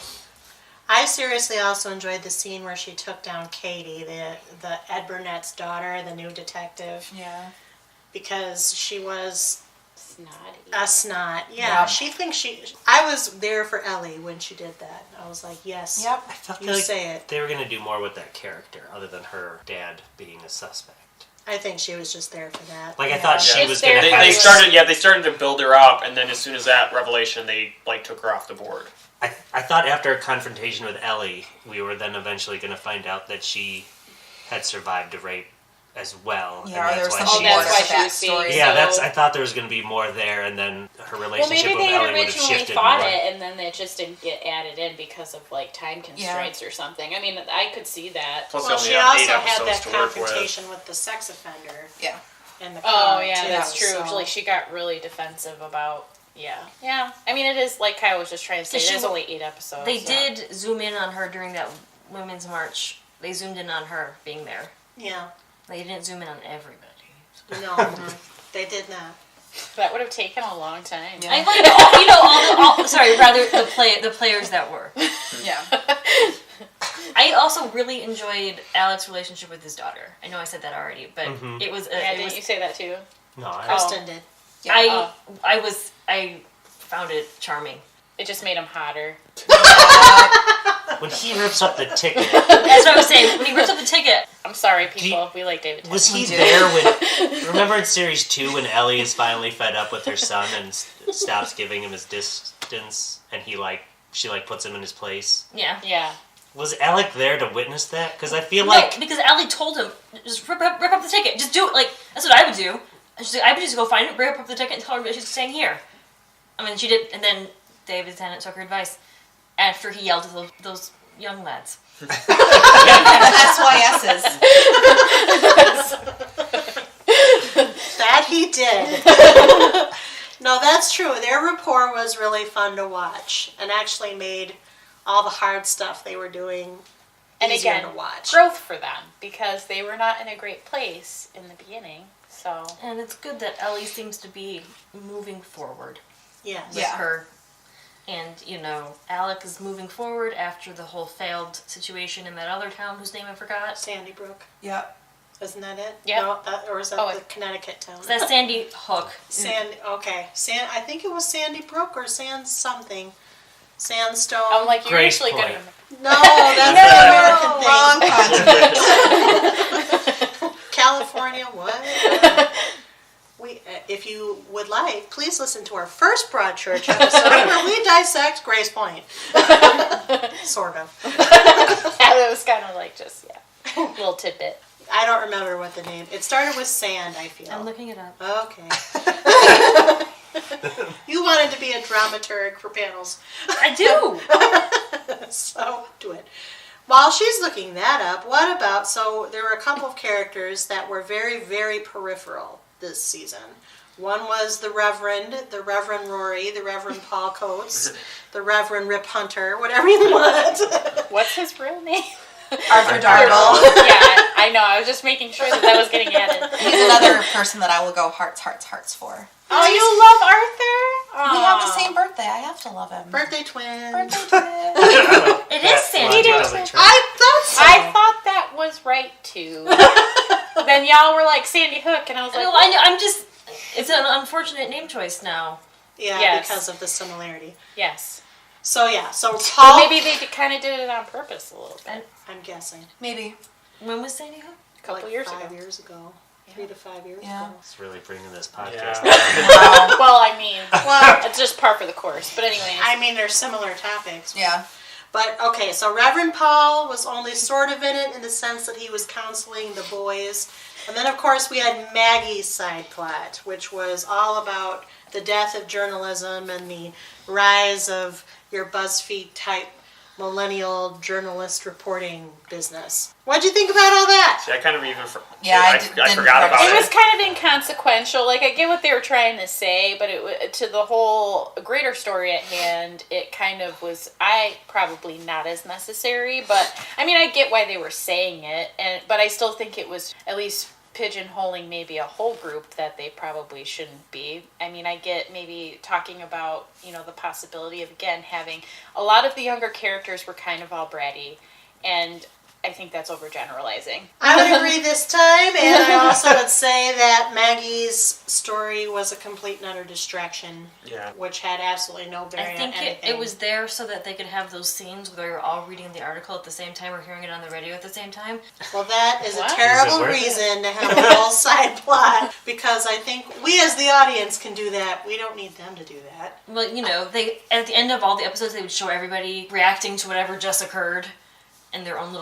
I seriously also enjoyed the scene where she took down Katie, the Ed Burnett's daughter, the new detective, Yeah. because she was Snotty. a snot. Yeah, Yeah. she thinks I was there for Ellie when she did that. I was like, yes. Yep. I felt You like say it. they were going to do more with that character, other than her dad being a suspect. I think she was just there for that. Like I thought she It's was their- going to They have. they started to build her up, and then as soon as that revelation, they took her off the board. I thought after a confrontation with Ellie, we were then eventually going to find out that she had survived a rape as well. Yeah, and there was why some she that's why was- she was being Yeah, so... I thought there was going to be more there, and then her Well, relationship maybe with they had Ellie would have originally shifted thought more. it, and then it just didn't get added in because of like time constraints or something. I mean, I could see that. Plus, Well, they she only have 8 also had episodes that to work with. confrontation with the sex offender Yeah. in the car. Oh yeah, too, that's true. so- Like she got really defensive about. Yeah. I mean, it is like Kyle was just trying to say. She- There's only 8 episodes. They so. did zoom in on her during that Women's March. They zoomed in on her being there. Yeah. They didn't zoom in on everybody. No, they did not. That would have taken a long time. Yeah. I like the players that were. Yeah. I also really enjoyed Alex's relationship with his daughter. I know I said that already, but it was. Yeah, it didn't was. you say that too? No, I Kristen did. I found it charming. It just made him hotter. when he rips up the ticket, That's what I was saying. When he rips up the ticket, I'm sorry, people. We like David. was he do. there when? Remember in series 2 when Ellie is finally fed up with her son and stops giving him his distance, and she puts him in his place. yeah. Yeah. Was Alec there to witness that? Because I feel No, like because Allie told him, just rip up the ticket. Just do it. Like, that's what I would do. And she's like, I would just go find it, rip up the ticket, and tell her that she's staying here. I mean, she did, and then David Tennant took her advice after he yelled at those young lads. SYS's. That he did. No, that's true. Their rapport was really fun to watch and actually made all the hard stuff they were doing And easier again, to watch. growth for them because they were not in a great place in the beginning. So And it's good that Ellie seems to be moving forward Yes. with Yeah. her. And, Alec is moving forward after the whole failed situation in that other town whose name I forgot. Sandy Brook. Yep. Isn't that it? Yeah. No, or is that Oh, the Connecticut town? So that's Sandy Hook. Okay. I think it was Sandy Brook or Sand something. Sandstone. I'm like, you're Grace usually good. Point. No, that's the American thing. Wrong continent. California, what? If you would like, please listen to our first Broadchurch episode where we dissect Grace Point. Sort of. Yeah, it was kind of like just, a little tidbit. I don't remember what the name. It started with sand, I feel. I'm looking it up. Okay. You wanted to be a dramaturg for panels. I do! So, do it. While she's looking that up, so there were a couple of characters that were very, very peripheral this season. One was the Reverend Rory, the Reverend Paul Coates, the Reverend Rip Hunter, whatever you want. What's his real name? Arthur Darvill. Yeah, I know. I was just making sure that was getting added. He's another person that I will go hearts for. Oh, you love Arthur? We have the same birthday. I have to love him. Birthday twin. Birthday twin. It is Sandy. Sandy. I thought so. I thought that was right too. Then y'all were like Sandy Hook, and I was like, I know, I'm just... It's an unfortunate name choice now. Yeah, Yes. because of the similarity. yes. So But Paul. maybe they kind of did it on purpose a little bit. I'm guessing. Maybe. When was Sandy Hook? A couple like years 5 ago. years ago. 3 to 5 years Yeah. ago. It's really bringing this podcast Yeah. down. Well, I mean, Well, it's just par for the course. But anyways. I mean, they're similar topics. Yeah. But, okay, so Reverend Paul was only sort of in it in the sense that he was counseling the boys. And then, of course, we had Maggie's side plot, which was all about the death of journalism and the rise of your BuzzFeed type millennial journalist reporting business. What'd you think about all that? See, I kind of even I I didn't forgot about It it. was kind of inconsequential. Like, I get what they were trying to say, but to the whole greater story at hand, it kind of was, probably not as necessary. But, I mean, I get why they were saying it, but I still think it was at least pigeonholing maybe a whole group that they probably shouldn't be. I mean, I get maybe talking about, the possibility of, again, having a lot of the younger characters were kind of all bratty, and I think that's overgeneralizing. I would agree this time, and I also would say that Maggie's story was a complete and utter distraction, Yeah. which had absolutely no I bearing think on anything. it was there so that they could have those scenes where they're all reading the article at the same time or hearing it on the radio at the same time. Well, that is What? a terrible Is it worth reason to have a whole side plot, because I think we as the audience can do that. We don't need them to do that. Well, they at the end of all the episodes they would show everybody reacting to whatever just occurred in their own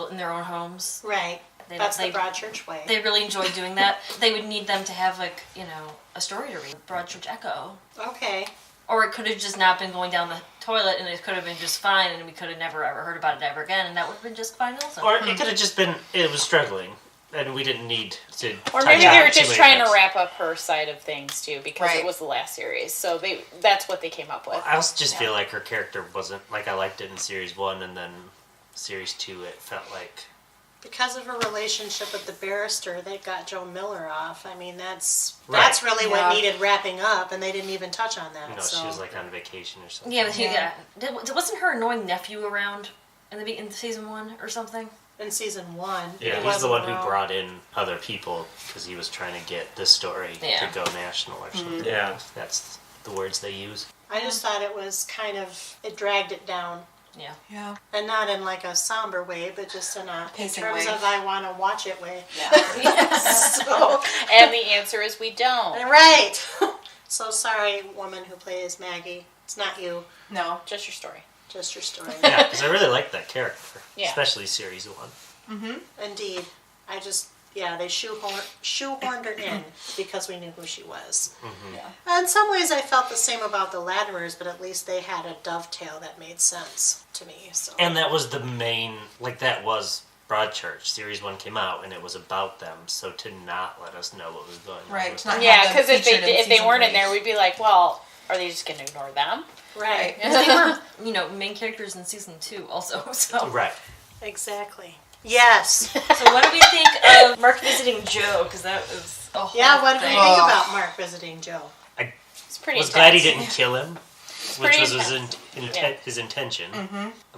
homes. Right. That's the Broadchurch way. They really enjoy doing that. They would need them to have like, a story to read. Broadchurch Echo. Okay. Or it could have just not been going down the toilet, and it could have been just fine, and we could have never ever heard about it ever again, and that would have been just fine also. Or it could have just been, it was struggling, and we didn't need to Or touch maybe on they it were too just many trying times. to wrap up her side of things too, because Right. it was the last series. So that's what they came up with. I also just feel like her character wasn't, like, I liked it in Series 1, and then Series 2, it felt like... Because of her relationship with the barrister, they got Joe Miller off. I mean, that's Right. really what needed wrapping up, and they didn't even touch on that. So. She was, like, on vacation or something. Yeah, but wasn't her annoying nephew around in season 1 or something? In season 1. Yeah, he he's the one wasn't who around. brought in other people, because he was trying to get this story to go national or something. Yeah. That's the words they use. I just thought it was it dragged it down. Yeah. Yeah. And not in like a somber way, but just in Pacing terms way. of I want to watch it way. Yeah. So, And the answer is we don't. right. So sorry, woman who plays Maggie. It's not you. No. Just your story. Just your story. Yeah, because I really liked that character, Yeah. especially Series 1. Indeed. They shoehorned her in because we knew who she was. Yeah. In some ways I felt the same about the Latimers, but at least they had a dovetail that made sense to me. So. And that was the main, that was Broadchurch. Series 1 came out, and it was about them, so to not let us know what was going on. Right, was to not Yeah, have them because if featured in they season weren't in 3. there, we'd be like, well, are they just going to ignore them? Right. They were, main characters in season 2 also, so. Right. Exactly. Yes. So what do we think of Mark visiting Joe? Because that was a whole Yeah, what do we thing. think about Mark visiting Joe? It's pretty was intense. glad he didn't kill him, which pretty was intense. his intention.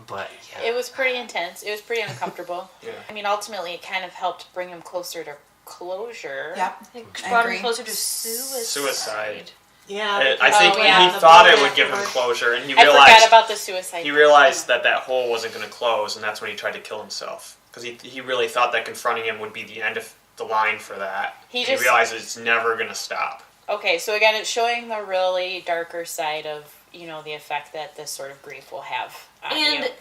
But, yeah. It was pretty intense. It was pretty uncomfortable. Yeah. I mean, ultimately, it kind of helped bring him closer to closure. Yeah. It I brought agree. him closer to suicide. Yeah. I think yeah. he thought it would give him closure, and he I realized forgot about the suicide. he realized that hole wasn't going to close, and that's when he tried to kill himself. Because he really thought that confronting him would be the end of the line for that. He realized it's never going to stop. Okay, so again, it's showing the really darker side of, the effect that this sort of grief will have on you. And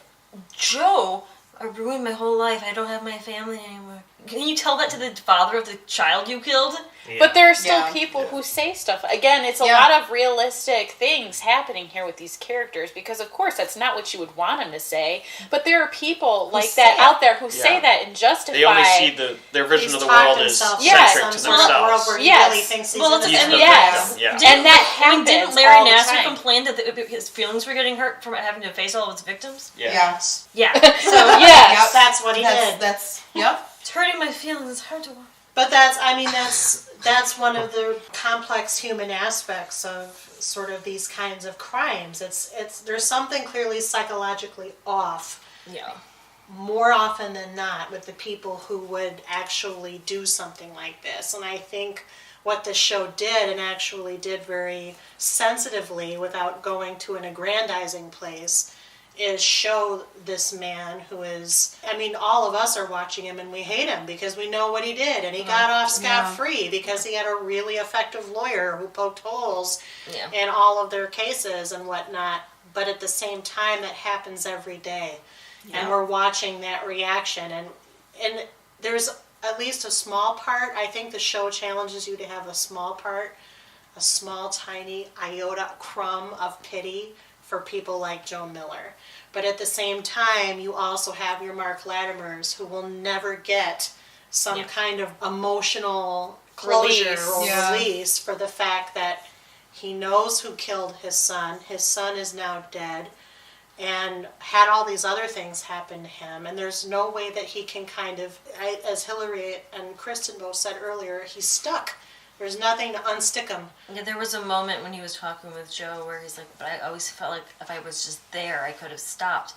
Joe, I ruined my whole life. I don't have my family anymore. Can you tell that to the father of the child you killed? Yeah. But there are still Yeah. people who say stuff. Again, it's a Yeah. lot of realistic things happening here with these characters because, of course, that's not what you would want them to say. But there are people like say that it. out there who say Yeah. that and justify. They only see their vision He's of the taught world as himself Yeah. centric to some sort of world themselves. where he Yes. really thinks he's Well, in it's- the and middle. yes. Yeah. And that happens Didn't Larry all the Nassar time. complain that his feelings were getting hurt from having to face all of his victims? Yeah. Yes. Yeah. So Yes. Yep. That's what he did. That's yep. it's hurting my feelings. It's hard to watch. But that's one of the complex human aspects of sort of these kinds of crimes. It's there's something clearly psychologically off Yeah. more often than not with the people who would actually do something like this. And I think what the show did, and actually did very sensitively without going to an aggrandizing place, is show this man who is, all of us are watching him and we hate him because we know what he did, and he got off scot-free because he had a really effective lawyer who poked holes Yeah. in all of their cases and whatnot. But at the same time, that happens every day. And we're watching that reaction, and there's at least a small part. I think the show challenges you to have a small part, a small tiny iota crumb of pity for people like Joe Miller. But at the same time, you also have your Mark Latimers who will never get some kind of emotional closure Release. or Yeah. release for the fact that he knows who killed his son. His son is now dead and had all these other things happen to him. And there's no way that he can as Hilary and Kristen both said earlier, he's stuck. There's nothing to unstick him. Yeah, there was a moment when he was talking with Joe where he's like, but I always felt like if I was just there, I could have stopped.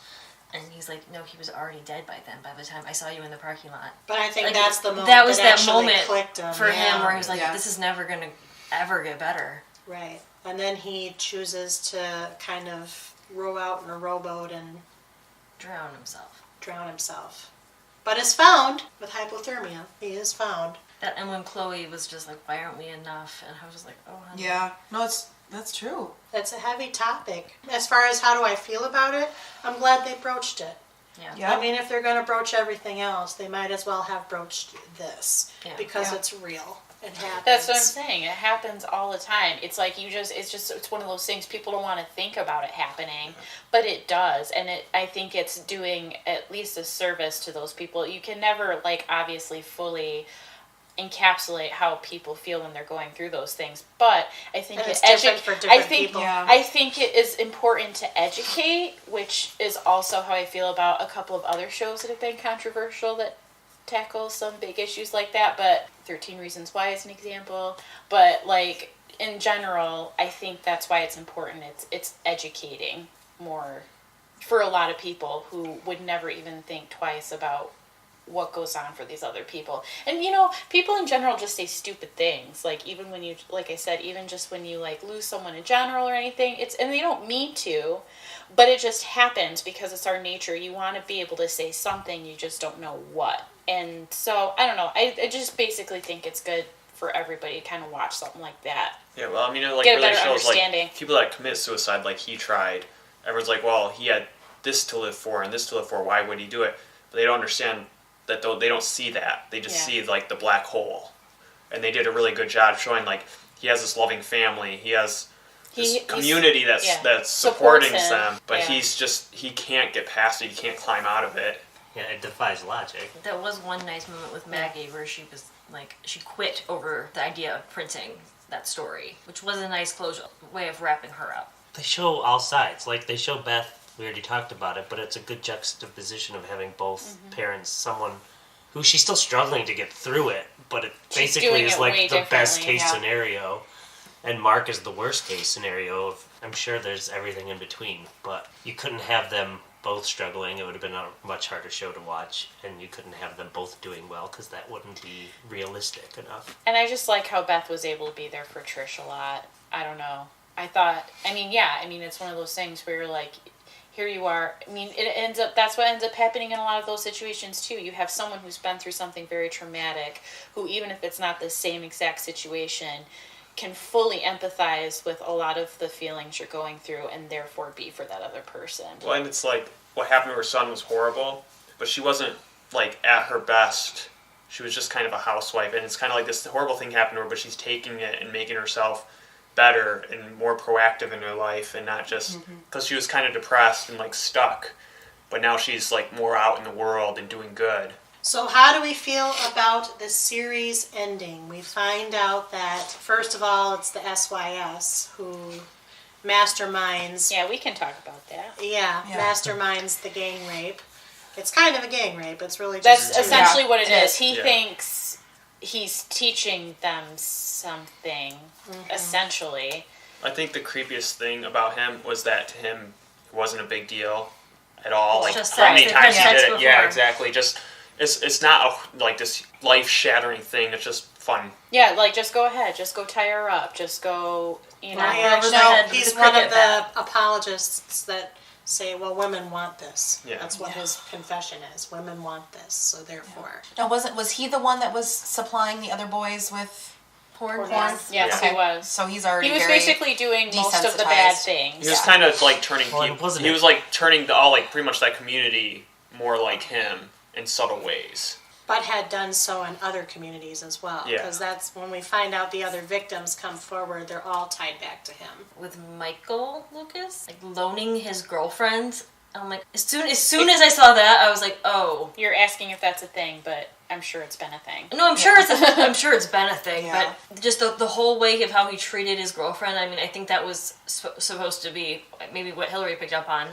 And he's like, no, he was already dead by then, by the time I saw you in the parking lot. But I think Like, that's the moment that was that actually moment clicked him. for him where he was like, Yeah. this is never going to ever get better. Right. And then he chooses to kind of row out in a rowboat and Drown himself. drown himself. But is found with hypothermia. He is found. And when Chloe was just like, why aren't we enough? And I was just like, oh, honey. Yeah. No, that's true. It's a heavy topic. As far as how do I feel about it, I'm glad they broached it. Yeah. Yep. I mean, if they're going to broach everything else, they might as well have broached this because it's real. It happens. That's what I'm saying. It happens all the time. It's like it's one of those things people don't want to think about it happening, but it does. And I think it's doing at least a service to those people. You can never, like, obviously fully encapsulate how people feel when they're going through those things, but I think it's different for different people. I think it is important to educate, which is also how I feel about a couple of other shows that have been controversial that tackle some big issues like that. But 13 Reasons Why is an example. But like in general, I think that's why it's important. It's educating more for a lot of people who would never even think twice about what goes on for these other people. And people in general just say stupid things, like even when you, like I said, even just when you like lose someone in general or anything, and they don't mean to, but it just happens because it's our nature. You want to be able to say something, you just don't know what. And so I don't know, I just basically think it's good for everybody to kind of watch something like that. Yeah, well, I mean, it like get a really better shows understanding. Like people that commit suicide, like he tried. Everyone's like, well, he had this to live for and this to live for. Why would he do it? But they don't understand that. They don't see that. They just see like the black hole. And they did a really good job showing like he has this loving family. He has this community that's supporting them. But he can't get past it. He can't climb out of it. Yeah, it defies logic. That was one nice moment with Maggie where she was like, she quit over the idea of printing that story, which was a nice closure way of wrapping her up. They show all sides. Like, they show Beth, we already talked about it, but it's a good juxtaposition of having both parents, someone who she's still struggling to get through it, but it basically is like the best case scenario, and Mark is the worst case scenario. I'm sure there's everything in between, but you couldn't have them both struggling. It would have been a much harder show to watch, and you couldn't have them both doing well because that wouldn't be realistic enough. And I just like how Beth was able to be there for Trish a lot. I don't know. It's one of those things where you're like, here you are. I mean, that's what ends up happening in a lot of those situations too. You have someone who's been through something very traumatic, who even if it's not the same exact situation, can fully empathize with a lot of the feelings you're going through and therefore be for that other person. Well, and it's like what happened to her son was horrible, but she wasn't like at her best. She was just kind of a housewife, and it's kind of like this horrible thing happened to her, but she's taking it and making herself better and more proactive in her life, and not just because she was kind of depressed and like stuck, but now she's like more out in the world and doing good. So how do we feel about the series ending? We find out that, first of all, it's the SYS who masterminds... Yeah, we can talk about that. Yeah, masterminds the gang rape. It's kind of a gang rape. It's really just... That's essentially what it is. He thinks he's teaching them something, essentially. I think the creepiest thing about him was that to him it wasn't a big deal at all. Like just how many times he did it. before. Yeah, exactly. Just it's not like this life-shattering thing. It's just fun. Yeah, like just go ahead, just go tie her up, just go, He's the one of cricket the bat. apologists that say, well, women want this. Yeah. That's what his confession is. Women want this, so therefore. Now, was he the one that was supplying the other boys with porn? Yes, he was. So he's already He was very basically doing most of the bad desensitized. things. He was kind of like turning He was like turning pretty much that community more like him in subtle ways. But had done so in other communities as well. Yeah. Because that's when we find out the other victims come forward, they're all tied back to him. With Michael Lucas, like loaning his girlfriend. I'm like, as soon as I saw that, I was like, oh. You're asking if that's a thing, but I'm sure it's been a thing. No, I'm sure it's been a thing, Yeah. but just the whole way of how he treated his girlfriend. I mean, I think that was supposed to be maybe what Hilary picked up on,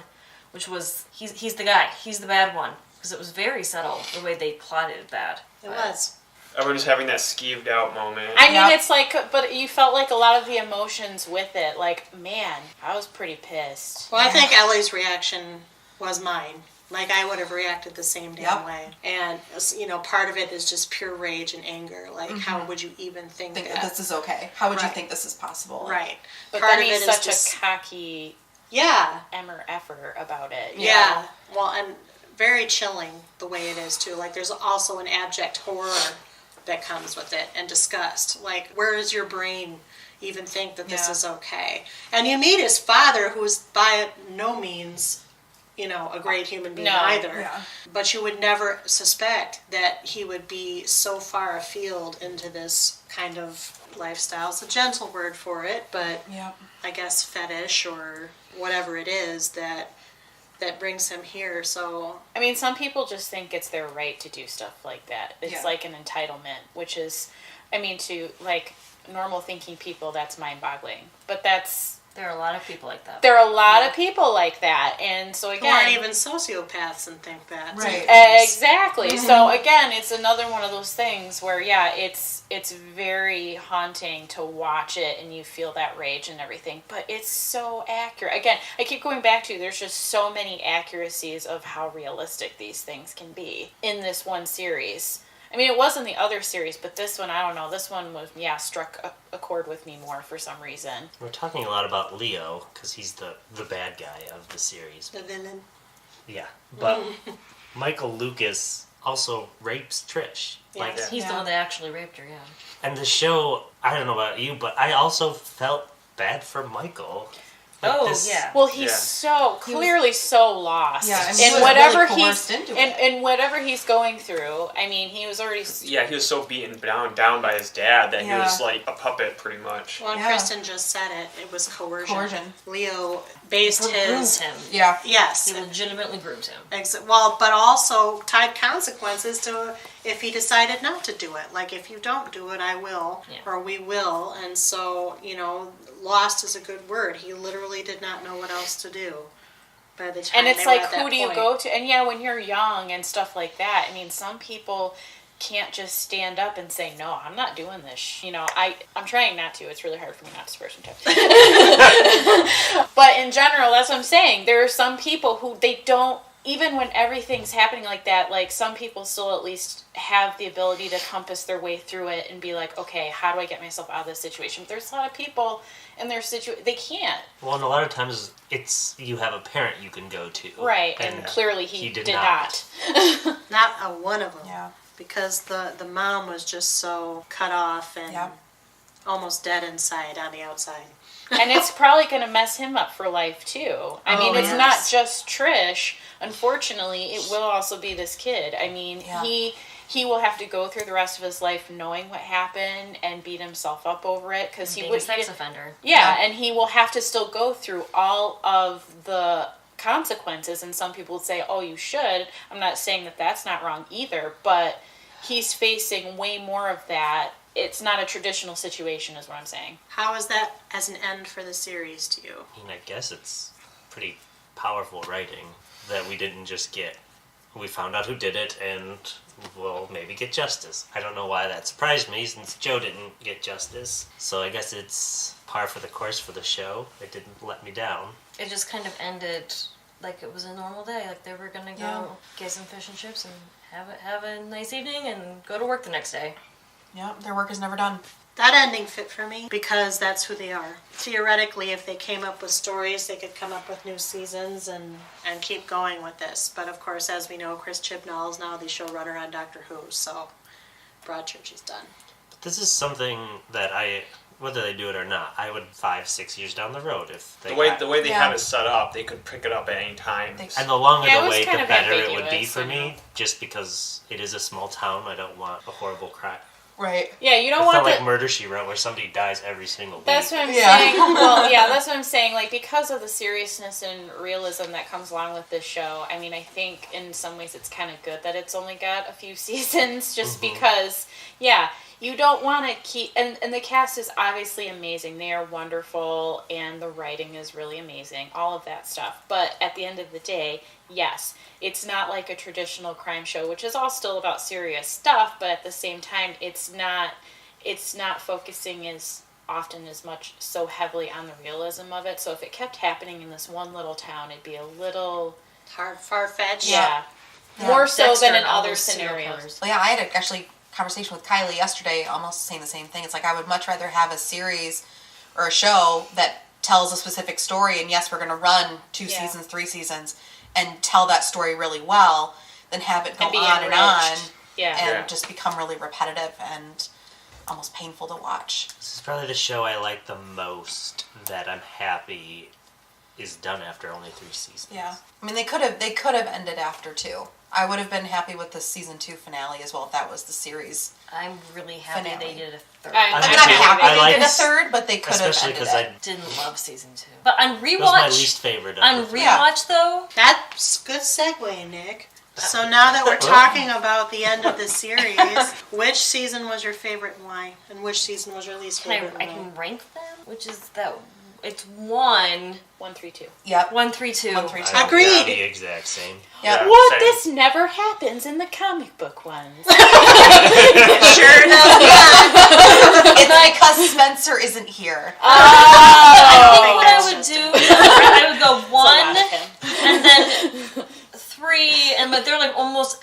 which was he's the guy, he's the bad one, because it was very subtle the way they plotted that. It was. Everyone just having that skeeved out moment. I mean, it's like, but you felt like a lot of the emotions with it. Like, man, I was pretty pissed. Well, I think Ellie's reaction was mine. Like, I would have reacted the same damn way. And, part of it is just pure rage and anger. Like, how would you even think that this is okay? How would you think this is possible? Right. But part then of he's it is such just, a cocky effer about it. Yeah. Well, and very chilling the way it is, too. Like, there's also an abject horror that comes with it and disgust. Like, where does your brain even think that this is okay? And you meet his father, who is by no means a great human being No. either. Yeah. But you would never suspect that he would be so far afield into this kind of lifestyle. It's a gentle word for it, but Yeah. I guess fetish or whatever it is that brings him here. So I mean, some people just think it's their right to do stuff like that. It's Yeah. like an entitlement, which is, I mean, to like normal thinking people, that's mind boggling. But There are a lot of people like that. there are a lot of people like that. And so who aren't again, even sociopaths and think that. Right. exactly. So again, it's another one of those things where, yeah, it's very haunting to watch it and you feel that rage and everything, but it's so accurate. Again, I keep going back to, there's just so many accuracies of how realistic these things can be in this one series. I mean, it was in the other series, but this one, I don't know. This one was, struck a chord with me more for some reason. We're talking a lot about Leo because he's the bad guy of the series. The villain. Yeah, but Michael Lucas also rapes Trish. Like, Yes. He's the one that actually raped her, yeah. and the show, I don't know about you, but I also felt bad for Michael. Like yeah. Well, he's Yeah. so clearly so lost. Yeah, and in he was whatever really coerced into it. in whatever he's going through. I mean, he was already. Yeah, he was so beaten down by his dad that he Yeah. was like a puppet pretty much. Well, and Yeah. Kristen just said it. It was coercion. Coercion. Leo based Groomed his... him. Yeah. Yes. He legitimately groomed him. Well, but also tied consequences to if he decided not to do it. Like, if you don't do it, I will, Yeah. or we will. And so, lost is a good word. He literally did not know what else to do by the time And it's they were like, at that who do you point. go to? And yeah, when you're young and stuff like that, I mean, some people can't just stand up and say, no, I'm not doing this. I'm trying not to. It's really hard for me not to swear sometimes. But in general, that's what I'm saying. There are some people who they don't, even when everything's happening like that, like some people still at least have the ability to compass their way through it and be like, okay, how do I get myself out of this situation? But there's a lot of people in their situation, they can't. Well, and a lot of times you have a parent you can go to. Right, and clearly he did not. Not a one of them. Yeah. Because the mom was just so cut off and Yeah. almost dead inside on the outside. And it's probably going to mess him up for life too. I mean, it's yes. not just Trish. Unfortunately, it will also be this kid. I mean, Yeah. he will have to go through the rest of his life knowing what happened and beat himself up over it because he Being would a sex offender. Yeah, and he will have to still go through all of the consequences. And some people would say, "Oh, you should." I'm not saying that that's not wrong either, but he's facing way more of that. It's not a traditional situation, is what I'm saying. How is that as an end for the series to you? I mean, I guess it's pretty powerful writing that we didn't just get. We found out who did it, and we'll maybe get justice. I don't know why that surprised me, since Joe didn't get justice. So I guess it's par for the course for the show. It didn't let me down. It just kind of ended like it was a normal day. Like they were gonna go Yeah. get some fish and chips and have a nice evening and go to work the next day. Yeah, their work is never done. That ending fit for me because that's who they are. Theoretically, if they came up with stories, they could come up with new seasons and keep going with this. But of course, as we know, Chris Chibnall is now the showrunner on Doctor Who, so Broadchurch is done. But this is something that whether they do it or not, I would 5-6 years down the road if they The way they Yeah. have it set up, they could pick it up at any time. And the longer Yeah, it the was wait, kind the of better it would be ambiguous, for I me. know. Just because it is a small town, I don't want a horrible crime. Right. Yeah, you don't It want felt the... like Murder, She Wrote, where somebody dies every single week. That's what I'm Yeah. saying. Well, yeah, that's what I'm saying. Like, because of the seriousness and realism that comes along with this show, I mean, I think in some ways it's kind of good that it's only got a few seasons, just because, yeah, you don't want to keep... And the cast is obviously amazing. They are wonderful, and the writing is really amazing, all of that stuff. But at the end of the day, yes, it's not like a traditional crime show, which is all still about serious stuff, but at the same time, it's not focusing as often as much so heavily on the realism of it. So if it kept happening in this one little town, it'd be a little Far-fetched. yeah. Yeah. More so Dexter than in and all other those serial scenarios. killers. Well, yeah, I had actually conversation with Kylie yesterday, almost saying the same thing. It's like I would much rather have a series or a show that tells a specific story, and yes, we're going to run 2 Yeah. seasons, 3 seasons, and tell that story really well, than have it go And be on and on, enriched. Yeah. and Yeah. just become really repetitive and almost painful to watch. This is probably the show I like the most, that I'm happy is done after only 3 seasons. Yeah. I mean, they could have ended after 2. I would have been happy with the season 2 finale as well if that was the series. I'm really happy Finale. they did a third. I'm not too. happy I they liked- did a third, but they could have Especially ended because it. I didn't love season 2. But on rewatch, it was my least favorite. on Of the rewatch though, That's good segue, Nick. So now that we're talking about the end of the series, which season was your favorite and why? And which season was your least favorite I and why? can rank them, which is that it's 1, 1, 3, 2. Yep. 1, 3, 2. 1, 3, 2. I Agreed. got the exact same. Yep. Yeah, What? same. This never happens in the comic book ones. Sure enough, It's because Spencer isn't here. I think Oh, what I would do is I would go 1 and then 3, and but they're like almost.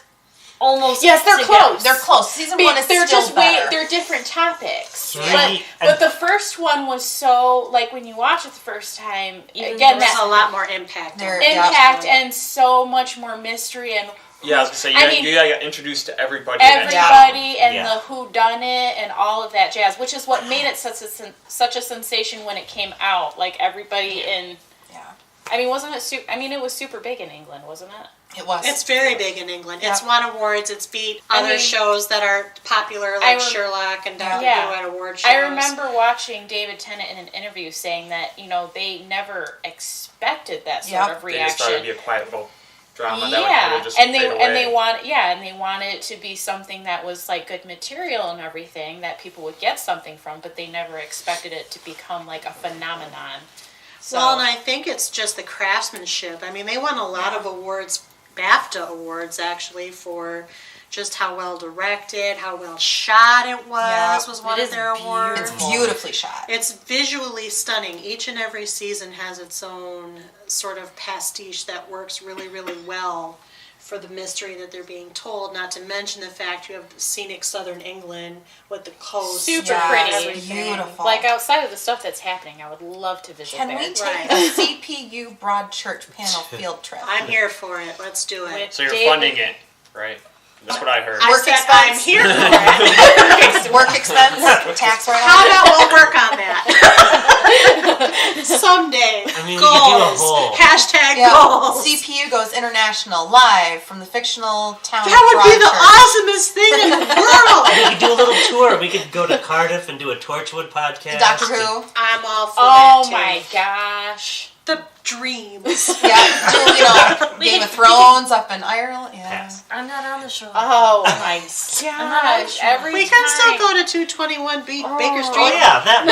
Yes, they're together. close. They're close. Season 1 is they're still just better. they're different topics. 3 But the first one was so, like, when you watch it the first time, Even again, there's that a lot more impact. There- impact Yeah. and so much more mystery and Yeah, I was gonna say I mean, you got introduced to everybody. everybody and Yeah. the whodunit and all of that jazz, which is what made it such a sensation when it came out. Like everybody in, Yeah. I mean, wasn't it? It was super big in England, wasn't it? It was. It's very big in England. It's Yep. won awards. It's beat I other mean, shows that are popular, I like rem- Sherlock and Doctor Yeah. Who at award shows. I remember watching David Tennant in an interview saying that they never expected that sort Yep. of They just thought it'd be reaction. a quiet little drama that would Yeah, kind of just and fade they away. wanted it to be something that was like good material and everything that people would get something from, but they never expected it to become like a phenomenon. So, Well, and I think it's just the craftsmanship. I mean, they won a lot of awards, BAFTA awards actually, for just how well directed, how well shot it was. Yeah. Was one It of is their awards. It's beautifully shot. It's visually stunning. Each and every season has its own sort of pastiche that works really, really well for the mystery that they're being told. Not to mention the fact you have the scenic southern England with the coast. Super and pretty. everything. Beautiful. like outside of the stuff that's happening, I would love to visit Can there. we take Right. a CPU Broadchurch panel field trip? I'm here for it. Let's do it. With So you're David- funding it, right? That's what I heard. I Work said expense. I'm here for it. Work expense, tax How write-off. about we'll work on that? Someday. I mean, we goals. could do a whole- Hashtag Yeah. goals. CPU goes international, live from the fictional town That of would be the Broadchurch. awesomest thing in the world. We could do a little tour. We could go to Cardiff and do a Torchwood podcast. Doctor Who. I'm all for Oh that too. my gosh. The dreams. Yeah, do, We Game could- of Thrones up in Ireland. Yeah. Pass. I'm not on the show. Oh my not gosh. sure. Every We time. can still go to 221 Baker Oh Street. yeah, that.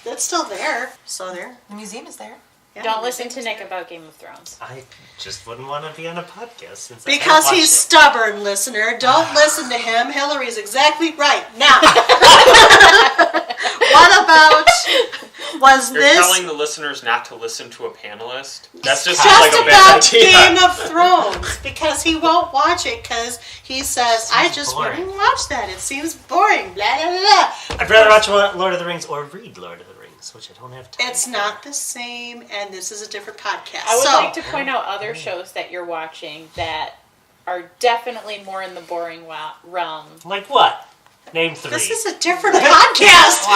That's still there. So there. The museum is there. Yeah, Don't the listen to museum's Nick there. about Game of Thrones. I just wouldn't want to be on a podcast since Because I he's stubborn, listener. Don't listen to him. Hillary's exactly right. Now, what about, was You're this telling the listeners not to listen to a panelist? That's just, just like a about bad idea. Game of Thrones? Because he won't watch it because he says, I Seems just boring. wouldn't watch that. It seems boring. Blah, blah, blah. I'd rather watch Lord of the Rings or read Lord of the Rings, which I don't have time It's for. not the same, and this is a different podcast. I would so, like to point out other shows that you're watching that are definitely more in the boring realm. Like what? Name 3. this is a different podcast.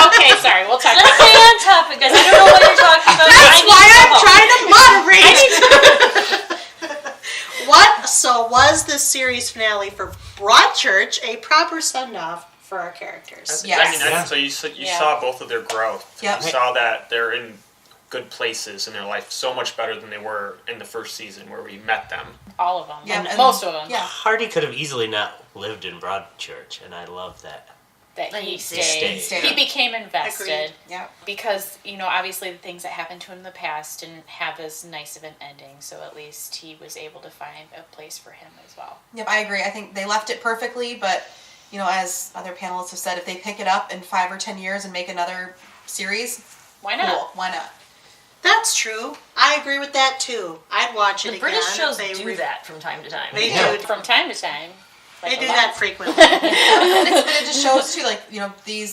Okay, sorry, we'll talk Let's about stay on topic, guys. I don't know what you're talking about. That's why I I'm trying to moderate. What? So was the series finale for Broadchurch a proper send-off for our characters? Yes. I mean, so you Yeah. saw both of their growth. Yep. You saw that they're in good places in their life, so much better than they were in the first season where we met them. all of them. Yeah, and- Most of them. Yeah. Hardy could have easily not lived in Broadchurch, and I love that. That Like, he he stayed. stayed. He became invested. Agreed. Yeah. Because, obviously the things that happened to him in the past didn't have as nice of an ending, so at least he was able to find a place for him as well. Yep, I agree. I think they left it perfectly, but, as other panelists have said, if they pick it up in 5 or 10 years and make another series, Why not? cool. Why not? That's true. I agree with that too. I'd watch it The again. British if shows they do that from time to time. They Yeah. do. From time to time. They Like do a lot. that frequently. And it just shows too,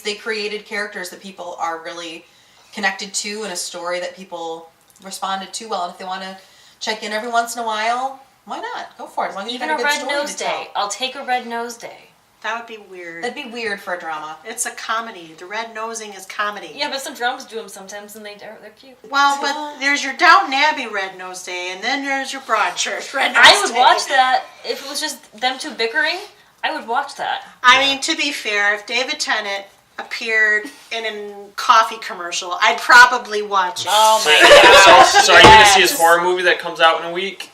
they created characters that people are really connected to in a story that people responded to well. And if they want to check in every once in a while, why not? Go for it. As long as Even you a got a good red story nose to tell. day. I'll take a red nose day. That would be weird. That'd be weird for a drama. It's a comedy. The red nosing is comedy. Yeah, but some dramas do them sometimes, and they're cute. Well, but there's your Downton Abbey Red Nose Day, and then there's your Broadchurch Red Nose I would Day. watch that if it was just them two bickering. I would watch that. I mean, to be fair, if David Tennant appeared in a coffee commercial, I'd probably watch it. Oh my god. So are you going to see his horror movie that comes out in a week?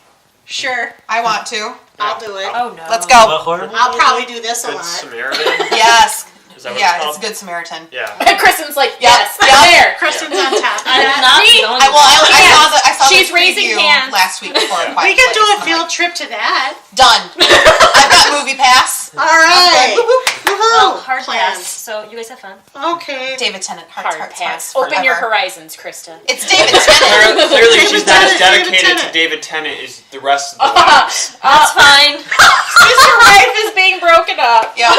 Sure, I want to. I'll do it. Oh no. Let's go. What horror movie I'll is probably it? do this a Good lot. Samaritan? Yes. Is that what Yeah, it's it's called? Good Samaritan. Yeah. Kristen's like, Yep. yes, Yep. I'm there. Kristen's on top. I'm not See? going I saw She's the raising preview hands. last week before Yeah. Quiet We could do Place, a and I'm field like, trip to that. done. I've got Movie Pass. All right. Well, hard Plans. pass. So you guys have fun. Okay. David Tennant, Hard hearts, pass. hearts, Open your forever. horizons, Krista. It's David Tennant. Clearly, David she's not as Tennant, David dedicated to Tennant. David Tennant as the rest of the wives. That's fine. Sister wife is being broken up. Yeah.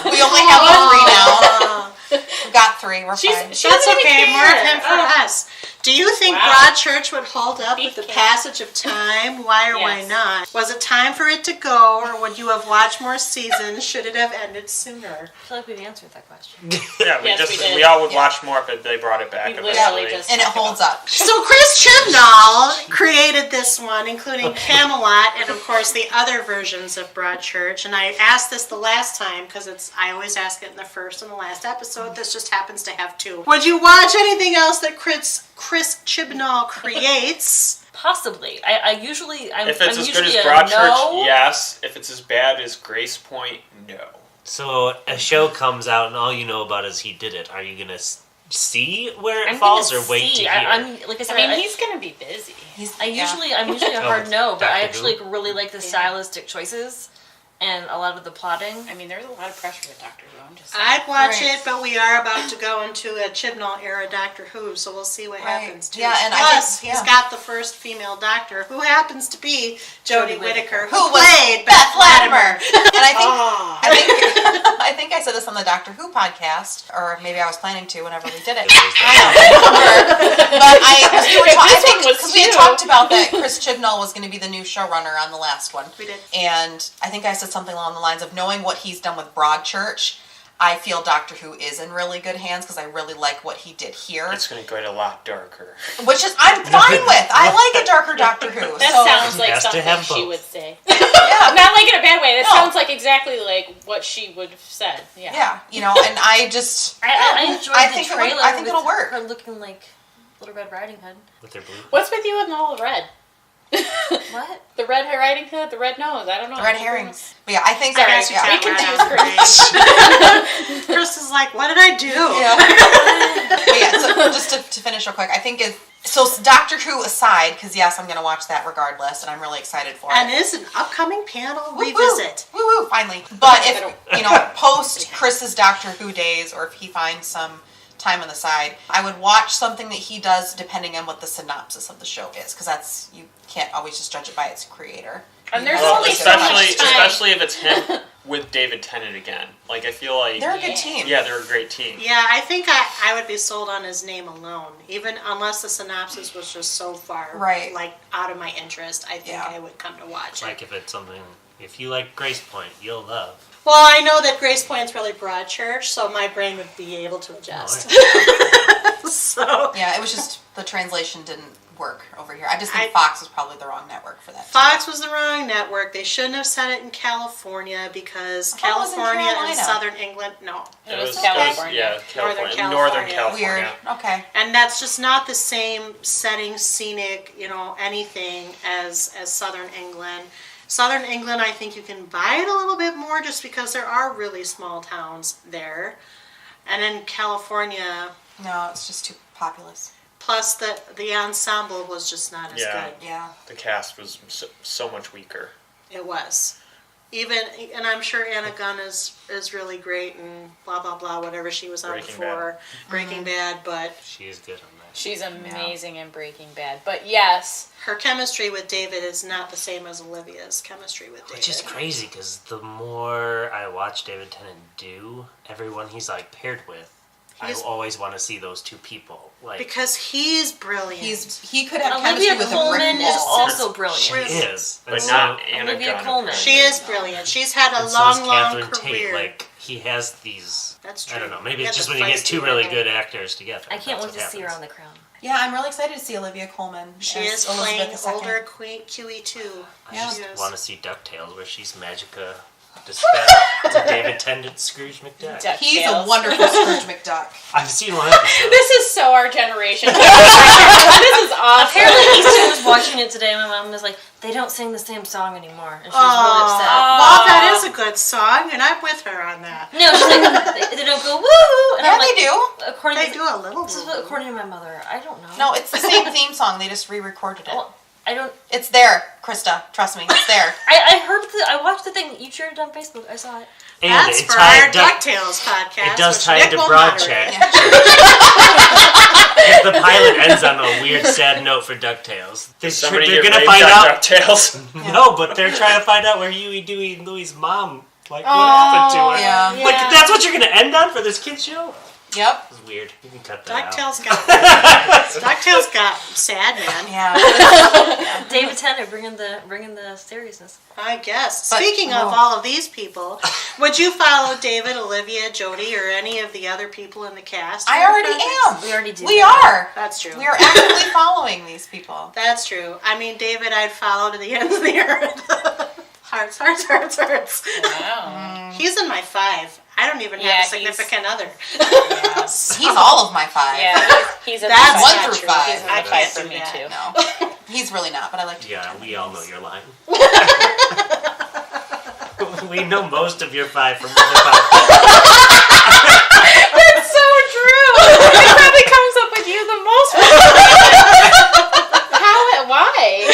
We only have 3 now. We've got 3. We're She's- fine. she That's doesn't even okay. More of care. him for us. Do you think Wow. Broadchurch would hold up with the Beef passage of time? Why or why Yes. not? Was it time for it to go, or would you have watched more seasons? Should it have ended sooner? I feel like we've answered that question. Yeah, Yes, we did. we all would Yeah. watch more if they brought it back We eventually. literally just And it holds up. So Chris Chibnall created this one, including Camelot and of course the other versions of Broadchurch. And I asked this the last time because I always ask it in the first and the last episode. This just happens to have 2. Would you watch anything else that Chris Chibnall creates? Possibly. I'm If it's I'm as good usually as a Broadchurch, no. yes. If it's as bad as Grace Point, no. So a show comes out and all you know about is he did it. Are you gonna see where it I'm falls gonna or wait to see. hear? I'm like I said. I mean, he's gonna be busy. I'm usually a Oh, hard no, but I Doctor actually Who? really like the stylistic choices and a lot of the plotting. I mean, there's a lot of pressure with Doctor Who. I'm just saying. I'd watch Right. it, but we are about to go into a Chibnall era Doctor Who, so we'll see what Right. happens too. Yeah, and I Plus, think- he's yeah. got the first female Doctor, who happens to be Jodie Whittaker, Who who was played Beth Latimer. And Oh. I think I said this on the Doctor Who podcast, or maybe I was planning to whenever we did it. It was I don't remember. But This one was because we had too. talked about that Chris Chibnall was going to be the new showrunner on the last one. We did. And I think I said something along the lines of knowing what he's done with Broadchurch, I feel Doctor Who is in really good hands because I really like what he did here. It's going to get a lot darker. Which is, I'm fine with. I like a darker Doctor Who. That so, sounds like Has to something have she both. would say. yeah. Not like in a bad way. That No. sounds like exactly like what she would have said. Yeah. Yeah, you know, and I just, I enjoyed I the think trailer. I think with it'll work. Her looking like Little Red Riding Hood. With their blue. What's with you and all the red? What? The Red Riding Hood, the red nose. I don't know. The red herrings. But yeah, I think Sorry, I guess you yeah. can't We let confused out Chris. Chris is like, what did I do? Yeah. But yeah, so just to finish real quick, I think so Doctor Who aside, because yes, I'm going to watch that regardless, and I'm really excited for And it. is an upcoming panel Woo-woo. revisit. Woo woo, finally. But if, you know, post Chris's Doctor Who days, or if he finds some time on the side, I would watch something that he does depending on what the synopsis of the show is, because that's, you can't always just judge it by its creator. And there's Well, only so much time. especially if it's him with David Tennant again. Like, I feel like... They're a good team. Yeah, they're a great team. Yeah, I think I would be sold on his name alone, even unless the synopsis was just so far Right. like out of my interest. I think Yeah. I would come to watch Like it. if it's something, if you like Grace Point, you'll love. Well, I know that Grace Point's really Broadchurch, so my brain would be able to adjust. So Yeah, it was just the translation didn't work over here. I just think I- Fox was probably the wrong network for that. Fox was the wrong network. They shouldn't have set it in California because I thought it was in California and Carolina. Southern England, no. It was California. Yeah, California. Northern Northern California. California. Weird. Okay. And that's just not the same setting, scenic, anything as Southern England. Southern England, I think you can buy it a little bit more just because there are really small towns there. And in California, No, it's just too populous. plus the ensemble was just not as Yeah. good. Yeah. The cast was so much weaker. It was. And I'm sure Anna Gunn is really great and blah, blah, blah, whatever she was on Breaking before. Breaking Bad, but She is good on that. She's amazing in Breaking Bad. But yes, her chemistry with David is not the same as Olivia's chemistry with David. Which is crazy because the more I watch David Tennant do, everyone he's like paired with, I always want to see those two people. Because he's brilliant. He could have chemistry Olivia with a Colman brick is wall. also brilliant. She is. But not Anna Olivia Gunn. Colman. She is brilliant. She's had a And long, so is long Catherine career. Tate. Like, he has these... That's true. I don't know. Maybe He it's has just a when you get feisty two really little- good actors together. I can't That's wait to what see her happens. on The Crown. Yeah, I'm really excited to see Olivia Colman. She as is playing Elizabeth II. older QE too. I Yeah. just She is. want to see DuckTales, where she's Magica Dispel to David Tennant Scrooge McDuck. He's a DuckTales. wonderful Scrooge McDuck. I've seen one episode. This is so our generation. This is awesome. Apparently, Easton was watching it today, and my mom was like, "They don't sing the same song anymore," and she was really upset. Well, that is a good song, and I'm with her on that. No, she's like, they don't go woo, and Yeah, I'm like, they do. According They to do a little this is bit. according to my mother. I don't know. No, it's the same theme song. They just re-recorded it. Well, I don't. It's there, Krista. Trust me, it's there. I heard I watched the thing. You shared it on Facebook. I saw it. And That's it for tied- our DuckTales podcast. It does which tie Nick into will Broadchurch. moderate. The pilot ends on a weird, sad note for DuckTales. Somebody They're get gonna raped find on out. DuckTales. No, but they're trying to find out where Huey, Dewey, and Louie's mom. Like, what happened to her? Yeah. Like, that's what you're gonna end on for this kids show? Yep. It's weird. You can cut that out. DuckTales got sad, man. Yeah. David Tennant bringing the seriousness. I guess. But- Speaking of all of these people, would you follow David, Olivia, Jody, or any of the other people in the cast? I already am. We already do. We that. are. That's true. We are actively following these people. That's true. I mean, David, I'd follow to the ends of the earth. Hearts, hearts, hearts, hearts. Wow. He's in my 5. I don't even Yeah, have a significant other. He's all of my 5. Yeah, he's a That's One not through true. 5. He's a I five can't for do me that. too. No, he's really not. But I like to. Yeah, pretend we he all is. know you're lying. We know most of your 5 from other podcasts. That's so true. It probably comes up with you the most. How? Why?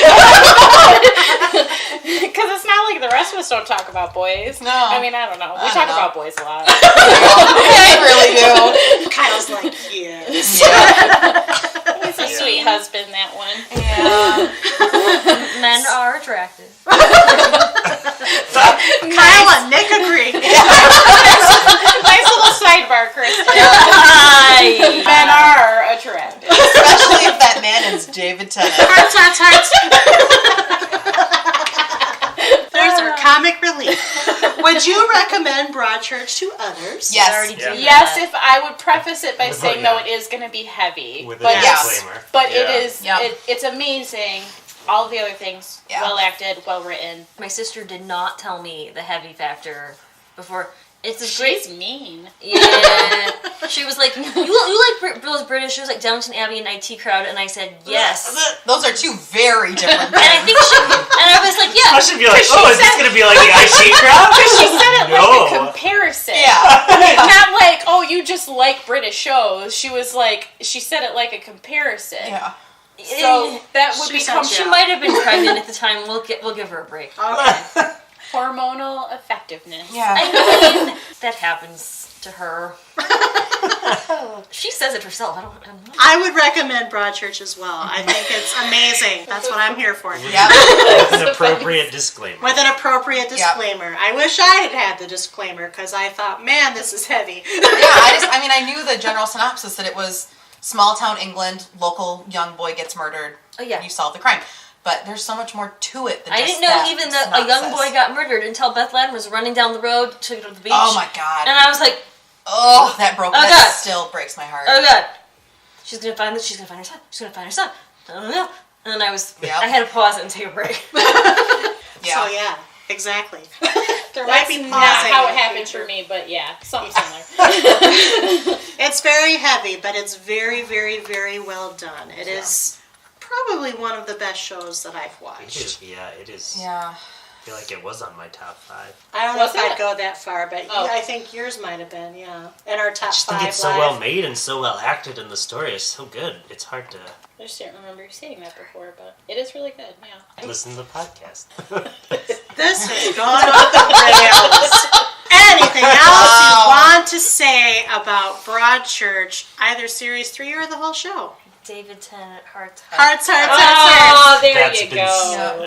Because it's not like the rest of us don't talk about boys. No. I mean, I don't know. We I talk don't know. about boys a lot. We really do. Kyle's like, yes. Yeah. He's a sweet husband, that one. Yeah. Men are attractive. Kyle and Nick agree. Nice little sidebar, Kristen. Hi. Men are attractive. Especially if that man is David Tennant. Hearts, hearts, hearts. There's our comic relief. Would you recommend Broadchurch to others? Yes. I already do Yeah. that. Yes, if I would preface it by saying, yeah. no, it is going to be heavy. With but a yes. disclaimer. But Yeah. it is, Yep. it's amazing. All of the other things, Yeah. well acted, well written. My sister did not tell me the heavy factor before. It's this great. She's mean. Yeah. She was like, you like those British shows like Downton Abbey and IT Crowd? And I said, yes. Those are two very different And I things. think and I was like, I yeah. should be like, oh, is this going to be like the IT crowd? She said it like No. a comparison. Yeah. Not like, oh, you just like British shows. She was like, she said it like a comparison. Yeah. So that would She become said She might have been pregnant at the time. We'll give her a break. Okay. hormonal effectiveness. Yeah. I mean, that happens to her. She says it herself. I don't know. I would recommend Broadchurch as well. I think it's amazing. That's what I'm here for. Yeah. With an appropriate disclaimer. With an appropriate disclaimer. I wish I had had the disclaimer because I thought, man, this is heavy. I knew the general synopsis that it was small town England, local young boy gets murdered. Oh, yeah. You solve the crime. But there's so much more to it than I just didn't know that even that a young synopsis. boy got murdered until Beth Ladden was running down the road to go to the beach. Oh my god. And I was like, Oh, that broke. Oh, that God. still breaks my heart. oh god, she's gonna find her son. She's gonna find her son. I don't know. And I was, Yep. I had to pause it and take a break. Yeah. So yeah, exactly. There Might might be be not pausing how in it the happened future. for me, but yeah, something similar. It's very heavy, but it's very, very, very well done. It is probably one of the best shows that I've It watched. is, yeah, it is. Yeah. I feel like it was on my top 5. I don't know Was if I'd it? go that far, but Oh. I think yours might have been, yeah. In our top I just 5 think it's so live. well made and so well acted, and the story is so good. It's hard to I just didn't remember you saying that before, but it is really good, yeah. listen to the podcast. This has gone off the rails. Anything else you want to say about Broadchurch, either series 3 or the whole show? David Tennant, hearts. Hearts, hearts, hearts, hearts. Oh, there That's you been go.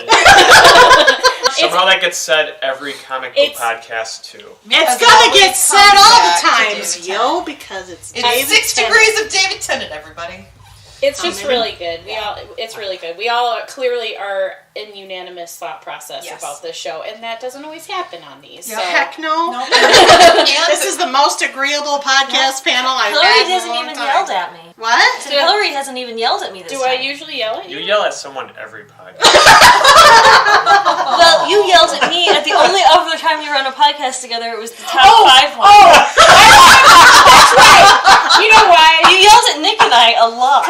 Somehow that gets said every comic book podcast too. It's gonna get said all the times, yo, because it's David 6 Tennant. degrees of David Tennant, everybody. It's just really good. It's really good. We all clearly are in unanimous thought process about this show, and that doesn't always happen on these. Yeah, so. heck no. Nope. This is the most agreeable podcast panel I've Hillary had in a hasn't long even time. yelled at me. What? So Hillary hasn't even yelled at me this Do time. I usually yell at you? You yell at someone every podcast. Well, you yelled at me at the only other time we were on a podcast together. It was the top 5 one. That's right. You know why? You yelled at Nick and I a lot.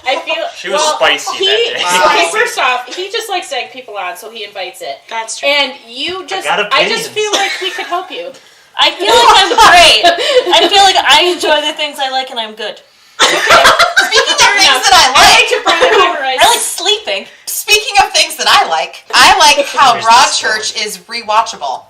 I feel She was spicy that day. Okay, first off, he just likes to egg people on, so he invites it. That's true. And you just, got I opinions. just feel like we could help you. I feel like I'm great. I feel like I enjoy the things I like and I'm good. Speaking of things that I like, to prioritize. I like sleeping. speaking of things that I like how Broadchurch is rewatchable.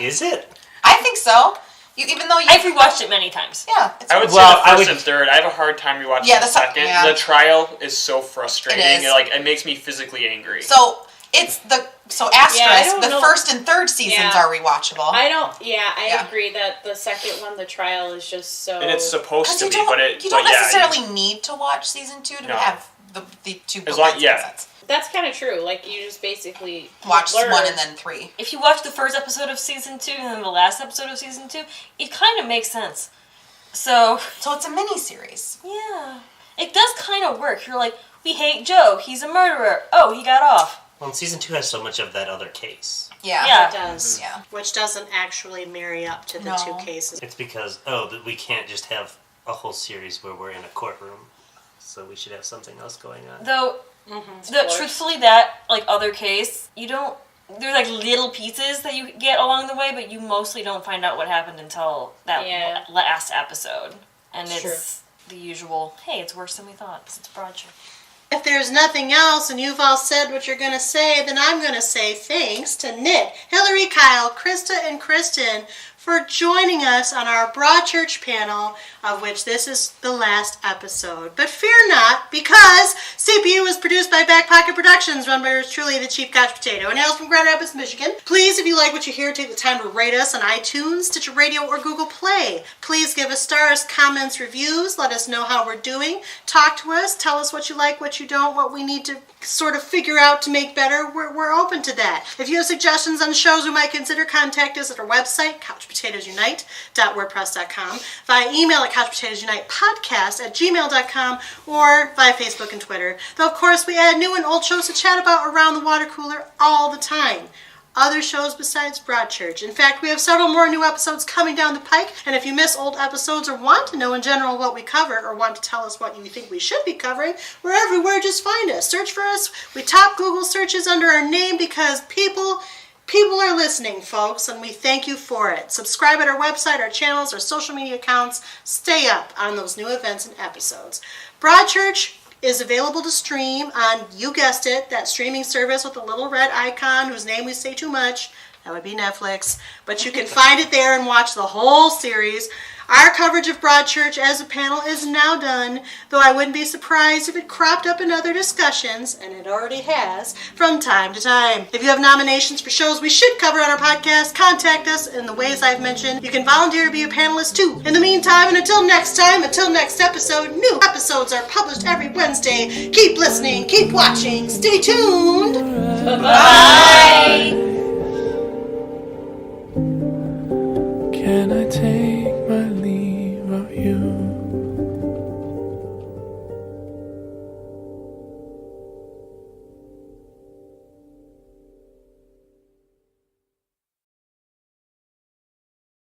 Is it? I think so. Even though I've rewatched it many times. yeah, it's I would say Well, the I first would- and third. I have a hard time rewatching Yeah, the the second. yeah. The trial is so frustrating. It is. It makes me physically angry. so it's asterisk. don't The know. first and third seasons are rewatchable. I Yeah. agree that the second one, the trial, is just so... and it's supposed to you be, don't, but it. you don't but yeah, necessarily need to watch season 2 to No. have the 2 As long- yeah. sets. That's kind of true. Like, you just basically Watch learn. 1 and then 3. If you watch the first episode of season 2 and then the last episode of season 2, it kind of makes sense. So, So it's a mini series. yeah. It does kind of work. You're like, we hate Joe. He's a murderer. Oh, he got off. Well, and season 2 has so much of that other case. Yeah. Yeah. It does. Yeah. Which doesn't actually marry up to the No. 2 cases. It's because, that we can't just have a whole series where we're in a courtroom. So we should have something else going on. Though, course. truthfully, that, like, other case, you don't... They're like little pieces that you get along the way, but you mostly don't find out what happened until that last episode. And it's the usual, hey, it's worse than we thought. It's Broadchurch. If there's nothing else and you've all said what you're going to say, then I'm going to say thanks to Nick, Hilary, Kyle, Krista, and Kristen for joining us on our Broadchurch panel, of which this is the last episode. But fear not, because CPU is produced by Back Pocket Productions, run by yours truly, the Chief Couch Potato, and hails from Grand Rapids, Michigan. Please, if you like what you hear, take the time to rate us on iTunes, Stitcher Radio, or Google Play. Please give us stars, comments, reviews. Let us know how we're doing. Talk to us. Tell us what you like, what you don't, what we need to sort of figure out to make better. We're open to that. If you have suggestions on shows we might consider, contact us at our website, couchpotatoesunite.wordpress.com, via email at couchpotatoesunitepodcast@gmail.com, or via Facebook and Twitter. Though, of course, we add new and old shows to chat about around the water cooler all the time. Other shows besides Broadchurch. In fact, we have several more new episodes coming down the pike, and if you miss old episodes or want to know in general what we cover, or want to tell us what you think we should be covering, we're everywhere. Just find us. Search for us. We top Google searches under our name because people are listening, folks, and we thank you for it. Subscribe at our website, our channels, our social media accounts. Stay up on those new events and episodes. Broadchurch is available to stream on, you guessed it, that streaming service with the little red icon whose name we say too much. That would be Netflix. But you can find it there and watch the whole series. Our coverage of Broadchurch as a panel is now done, though I wouldn't be surprised if it cropped up in other discussions, and it already has, from time to time. If you have nominations for shows we should cover on our podcast, contact us in the ways I've mentioned. You can volunteer to be a panelist too. In the meantime, and until next time, until next episode, new episodes are published every Wednesday. Keep listening, keep watching, stay tuned. Bye! Can I take